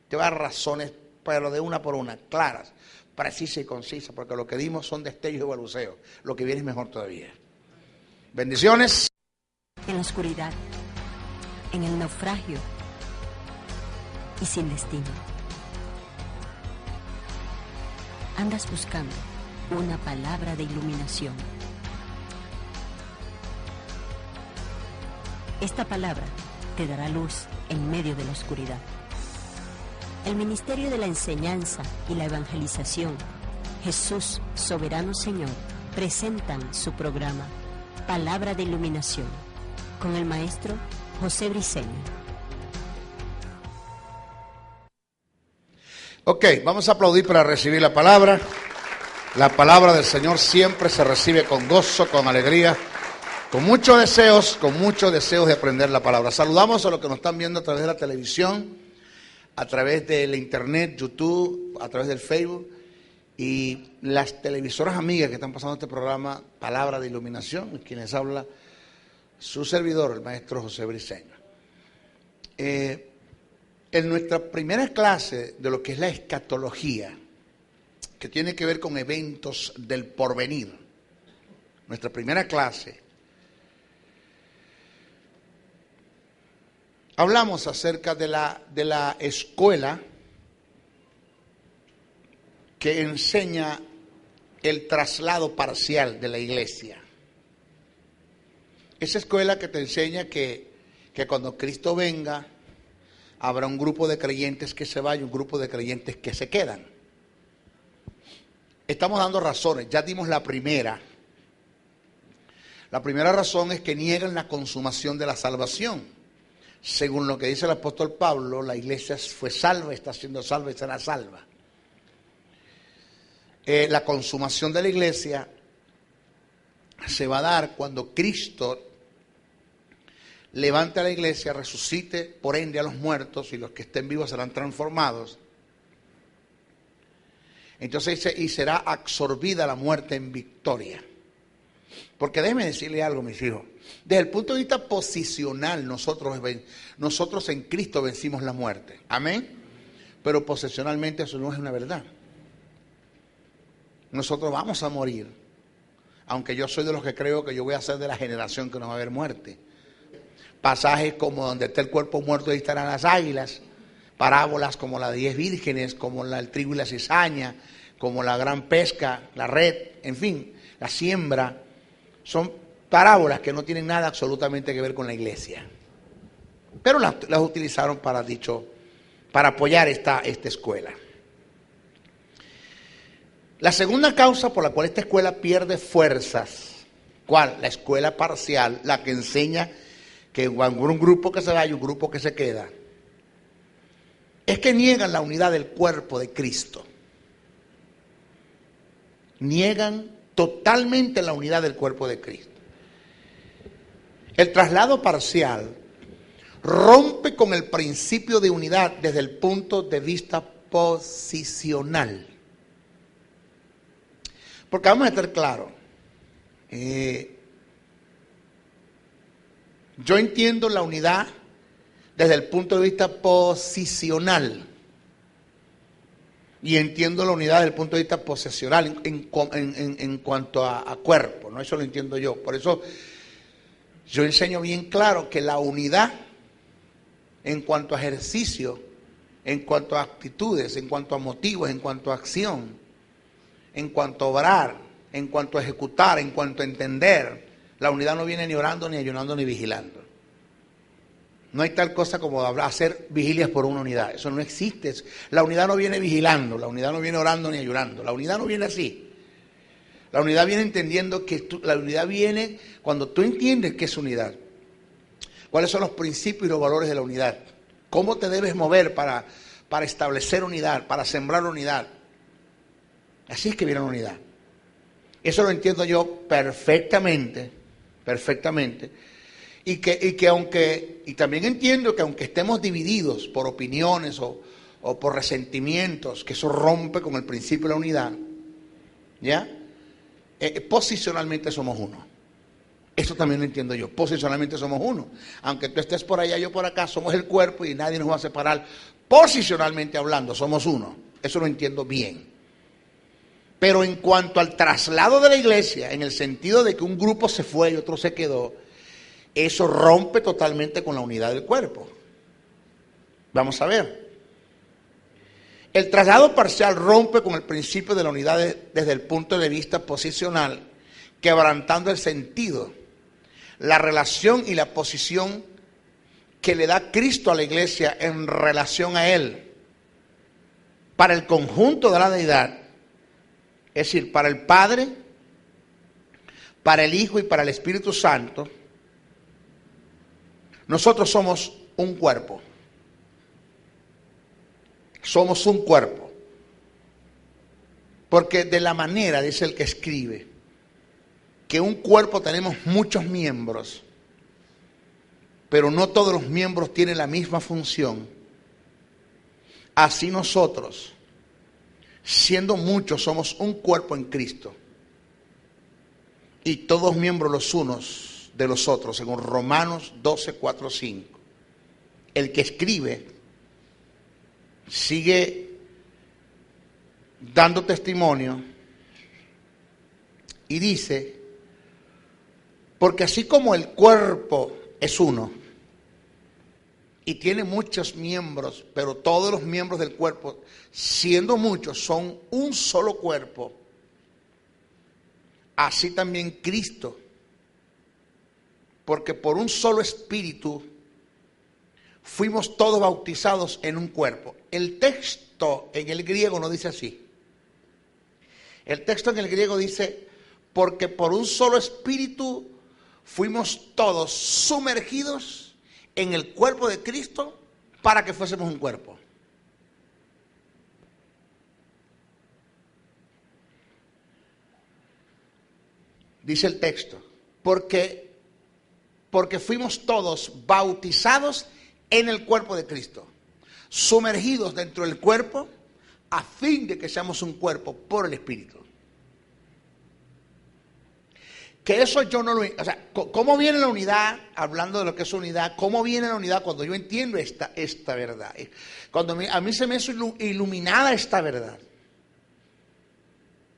Te voy a dar razones, pero de una por una, claras, precisas y concisas, porque lo que dimos son destellos y balbuceos. Lo que viene es mejor todavía. Bendiciones. En la oscuridad, en el naufragio y sin destino. Andas buscando una palabra de iluminación. Esta palabra te dará luz en medio de la oscuridad. El Ministerio de la Enseñanza y la Evangelización, Jesús, Soberano Señor, presentan su programa Palabra de Iluminación con el maestro José Briceño. Ok, vamos a aplaudir para recibir la palabra. La palabra del Señor siempre se recibe con gozo, con alegría, con muchos deseos de aprender la palabra. Saludamos a los que nos están viendo a través de la televisión, a través de la internet, YouTube, a través del Facebook y las televisoras amigas que están pasando este programa Palabra de Iluminación, quienes habla su servidor, el maestro José Briceño. En nuestra primera clase de lo que es la escatología, que tiene que ver con eventos del porvenir, nuestra primera clase, hablamos acerca de la escuela que enseña el traslado parcial de la iglesia. Esa escuela que te enseña que cuando Cristo venga, habrá un grupo de creyentes que se va y un grupo de creyentes que se quedan. Estamos dando razones, ya dimos la primera. La primera razón es que niegan la consumación de la salvación. Según lo que dice el apóstol Pablo, la iglesia fue salva, está siendo salva y será salva. La consumación de la iglesia se va a dar cuando Cristo levante a la iglesia, resucite por ende a los muertos y los que estén vivos serán transformados. Entonces dice, y será absorbida la muerte en victoria. Porque déjeme decirle algo, mis hijos. Desde el punto de vista posicional, nosotros en Cristo vencimos la muerte. Amén. Pero posicionalmente eso no es una verdad. Nosotros vamos a morir. Aunque yo soy de los que creo que yo voy a ser de la generación que no va a haber muerte. Pasajes como donde está el cuerpo muerto y estarán las águilas. Parábolas como las 10 vírgenes, como el trigo y la cizaña, como la gran pesca, la red, en fin, la siembra. Son parábolas que no tienen nada absolutamente que ver con la iglesia. Pero las utilizaron para apoyar esta escuela. La segunda causa por la cual esta escuela pierde fuerzas, ¿cuál? La escuela parcial, la que enseña que un grupo que se va y un grupo que se queda, es que niegan la unidad del cuerpo de Cristo. Niegan totalmente la unidad del cuerpo de Cristo. El traslado parcial rompe con el principio de unidad desde el punto de vista posicional. Porque vamos a estar claros, yo entiendo la unidad desde el punto de vista posicional y entiendo la unidad desde el punto de vista posesional en cuanto a cuerpo, ¿no? Eso lo entiendo yo. Por eso yo enseño bien claro que la unidad en cuanto a ejercicio, en cuanto a actitudes, en cuanto a motivos, en cuanto a acción, en cuanto a obrar, en cuanto a ejecutar, en cuanto a entender, la unidad no viene ni orando, ni ayunando, ni vigilando. No hay tal cosa como hacer vigilias por una unidad. Eso no existe. La unidad no viene vigilando, la unidad no viene orando ni ayunando. La unidad no viene así. La unidad viene entendiendo que la unidad viene cuando tú entiendes qué es unidad. ¿Cuáles son los principios y los valores de la unidad? ¿Cómo te debes mover para establecer unidad, para sembrar unidad? Así es que viene la unidad. Eso lo entiendo yo perfectamente. Y también entiendo que aunque estemos divididos por opiniones o por resentimientos, que eso rompe con el principio de la unidad, ¿ya? Posicionalmente somos uno. Eso también lo entiendo yo. Posicionalmente somos uno. Aunque tú estés por allá, yo por acá, somos el cuerpo y nadie nos va a separar. Posicionalmente hablando, somos uno. Eso lo entiendo bien. Pero en cuanto al traslado de la iglesia, en el sentido de que un grupo se fue y otro se quedó, eso rompe totalmente con la unidad del cuerpo. Vamos a ver. El traslado parcial rompe con el principio de la unidad desde el punto de vista posicional, quebrantando el sentido, la relación y la posición que le da Cristo a la iglesia en relación a Él. Para el conjunto de la deidad, es decir, para el Padre, para el Hijo y para el Espíritu Santo, nosotros somos un cuerpo. Somos un cuerpo. Porque de la manera, dice el que escribe, que un cuerpo tenemos muchos miembros, pero no todos los miembros tienen la misma función. Así nosotros, siendo muchos, somos un cuerpo en Cristo. Y todos miembros los unos de los otros, según Romanos 12, 4, 5. El que escribe sigue dando testimonio y dice, porque así como el cuerpo es uno y tiene muchos miembros, pero todos los miembros del cuerpo, siendo muchos, son un solo cuerpo, así también Cristo, porque por un solo espíritu fuimos todos bautizados en un cuerpo. El texto en el griego no dice así. El texto en el griego dice, porque por un solo espíritu fuimos todos sumergidos en el cuerpo de Cristo para que fuésemos un cuerpo. Dice el texto, porque fuimos todos bautizados en el cuerpo de Cristo, sumergidos dentro del cuerpo, a fin de que seamos un cuerpo por el Espíritu. Que eso yo no lo... O sea, ¿cómo viene la unidad? Hablando de lo que es unidad, ¿cómo viene la unidad cuando yo entiendo esta verdad? Cuando a mí se me hizo iluminada esta verdad.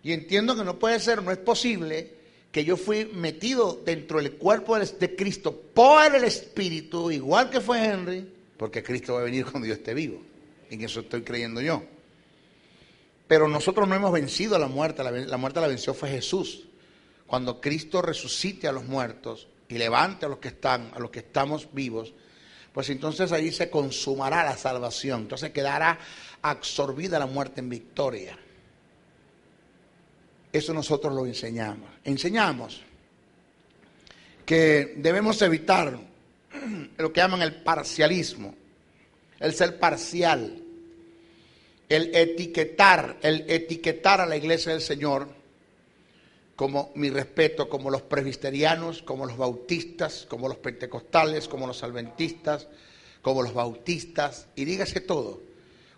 Y entiendo que no puede ser, no es posible que yo fui metido dentro del cuerpo de Cristo por el Espíritu, igual que fue Henry, porque Cristo va a venir cuando yo esté vivo. En eso estoy creyendo yo. Pero nosotros no hemos vencido a la muerte. La muerte la venció fue Jesús. Cuando Cristo resucite a los muertos y levante a los que estamos vivos, pues entonces ahí se consumará la salvación. Entonces quedará absorbida la muerte en victoria. Eso nosotros lo enseñamos. Enseñamos que debemos evitar lo que llaman el parcialismo, el ser parcial, el etiquetar a la iglesia del Señor como, mi respeto, como los presbiterianos, como los bautistas, como los pentecostales, como los adventistas, como los bautistas, y dígase todo,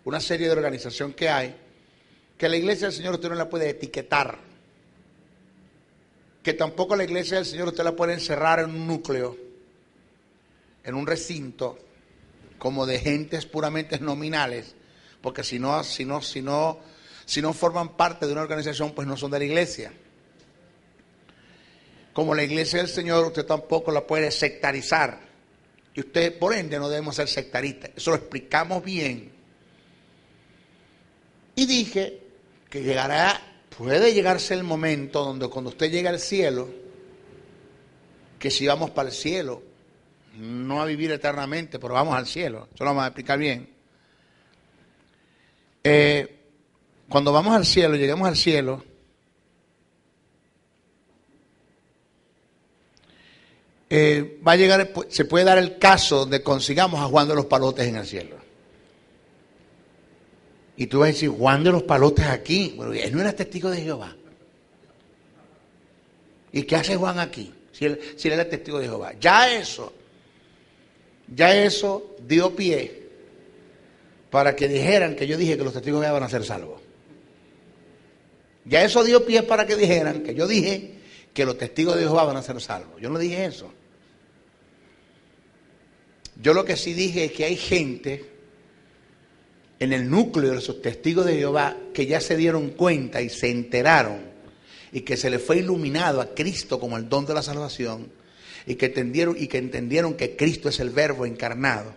una serie de organización que hay, que la iglesia del Señor usted no la puede etiquetar, que tampoco la iglesia del Señor usted la puede encerrar en un núcleo, en un recinto, como de gentes puramente nominales, porque si no forman parte de una organización, pues no son de la iglesia. Como la iglesia del Señor, usted tampoco la puede sectarizar. Y usted, por ende, no debemos ser sectaristas. Eso lo explicamos bien. Y dije que puede llegarse el momento donde cuando usted llegue al cielo, que si vamos para el cielo, no a vivir eternamente, pero vamos al cielo. Eso lo vamos a explicar bien. Cuando vamos al cielo, lleguemos al cielo, va a llegar, se puede dar el caso donde consigamos a Juan de los Palotes en el cielo. Y tú vas a decir, Juan de los Palotes aquí. Bueno, él no era testigo de Jehová. ¿Y qué hace Juan aquí? Si él era testigo de Jehová. Ya eso dio pie para que dijeran que yo dije que los testigos de Jehová van a ser salvos. Ya eso dio pie para que dijeran que yo dije que los testigos de Jehová van a ser salvos. Yo no dije eso. Yo lo que sí dije es que hay gente en el núcleo de esos testigos de Jehová que ya se dieron cuenta y se enteraron y que se les fue iluminado a Cristo como el don de la salvación y que entendieron que Cristo es el Verbo encarnado,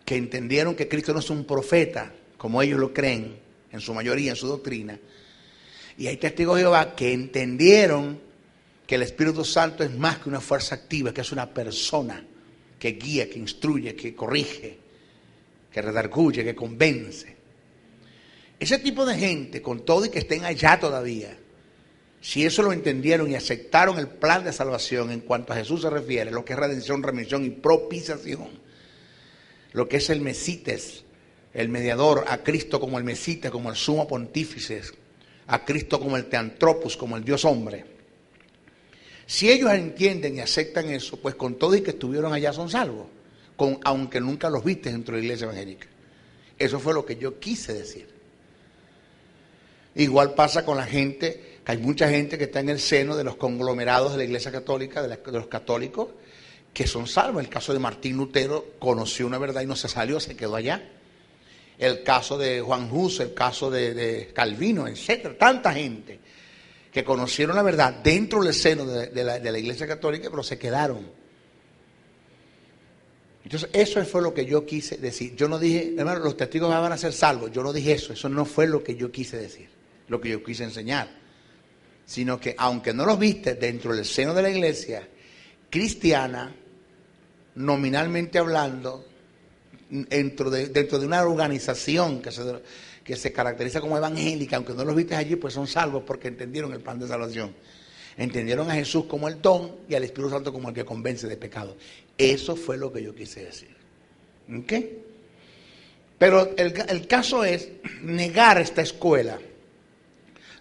que entendieron que Cristo no es un profeta como ellos lo creen en su mayoría, en su doctrina. Y hay testigos de Jehová que entendieron que el Espíritu Santo es más que una fuerza activa, que es una persona que guía, que instruye, que corrige, que redarguye, que convence. Ese tipo de gente, con todo y que estén allá todavía, si eso lo entendieron y aceptaron el plan de salvación en cuanto a Jesús se refiere, lo que es redención, remisión y propiciación, lo que es el Mesites, el mediador, a Cristo como el Mesites, como el sumo pontífice, a Cristo como el Teantropos, como el Dios hombre. Si ellos entienden y aceptan eso, pues con todo y que estuvieron allá son salvos, aunque nunca los viste dentro de la iglesia evangélica. Eso fue lo que yo quise decir. Igual pasa con la gente, que hay mucha gente que está en el seno de los conglomerados de la iglesia católica, de los católicos, que son salvos. El caso de Martín Lutero conoció una verdad y no se salió, se quedó allá. El caso de Juan Hus, el caso de Calvino, etcétera, tanta gente que conocieron la verdad dentro del seno de la iglesia católica, pero se quedaron. Entonces, eso fue lo que yo quise decir. Yo no dije, hermano, los testigos van a ser salvos. Yo no dije eso. Eso no fue lo que yo quise decir, lo que yo quise enseñar. Sino que, aunque no los viste dentro del seno de la iglesia cristiana, nominalmente hablando, dentro de una organización que se caracteriza como evangélica, aunque no los viste allí, pues son salvos porque entendieron el plan de salvación. Entendieron a Jesús como el don y al Espíritu Santo como el que convence de pecado. Eso fue lo que yo quise decir. ¿Ok? Pero el caso es negar esta escuela,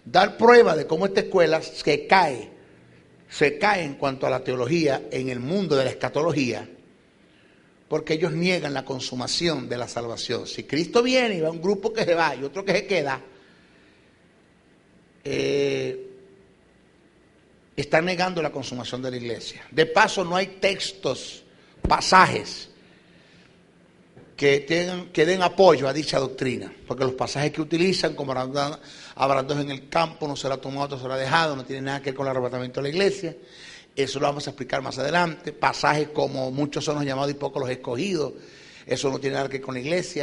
dar prueba de cómo esta escuela se cae en cuanto a la teología en el mundo de la escatología, porque ellos niegan la consumación de la salvación. Si Cristo viene y va un grupo que se va y otro que se queda, están negando la consumación de la iglesia. De paso, no hay textos, pasajes que den apoyo a dicha doctrina, porque los pasajes que utilizan, como habrá dos en el campo, no será tomado, otro será dejado, no tiene nada que ver con el arrebatamiento de la iglesia. Eso lo vamos a explicar más adelante. Pasajes como muchos son los llamados y pocos los escogidos, eso no tiene nada que ver con la iglesia.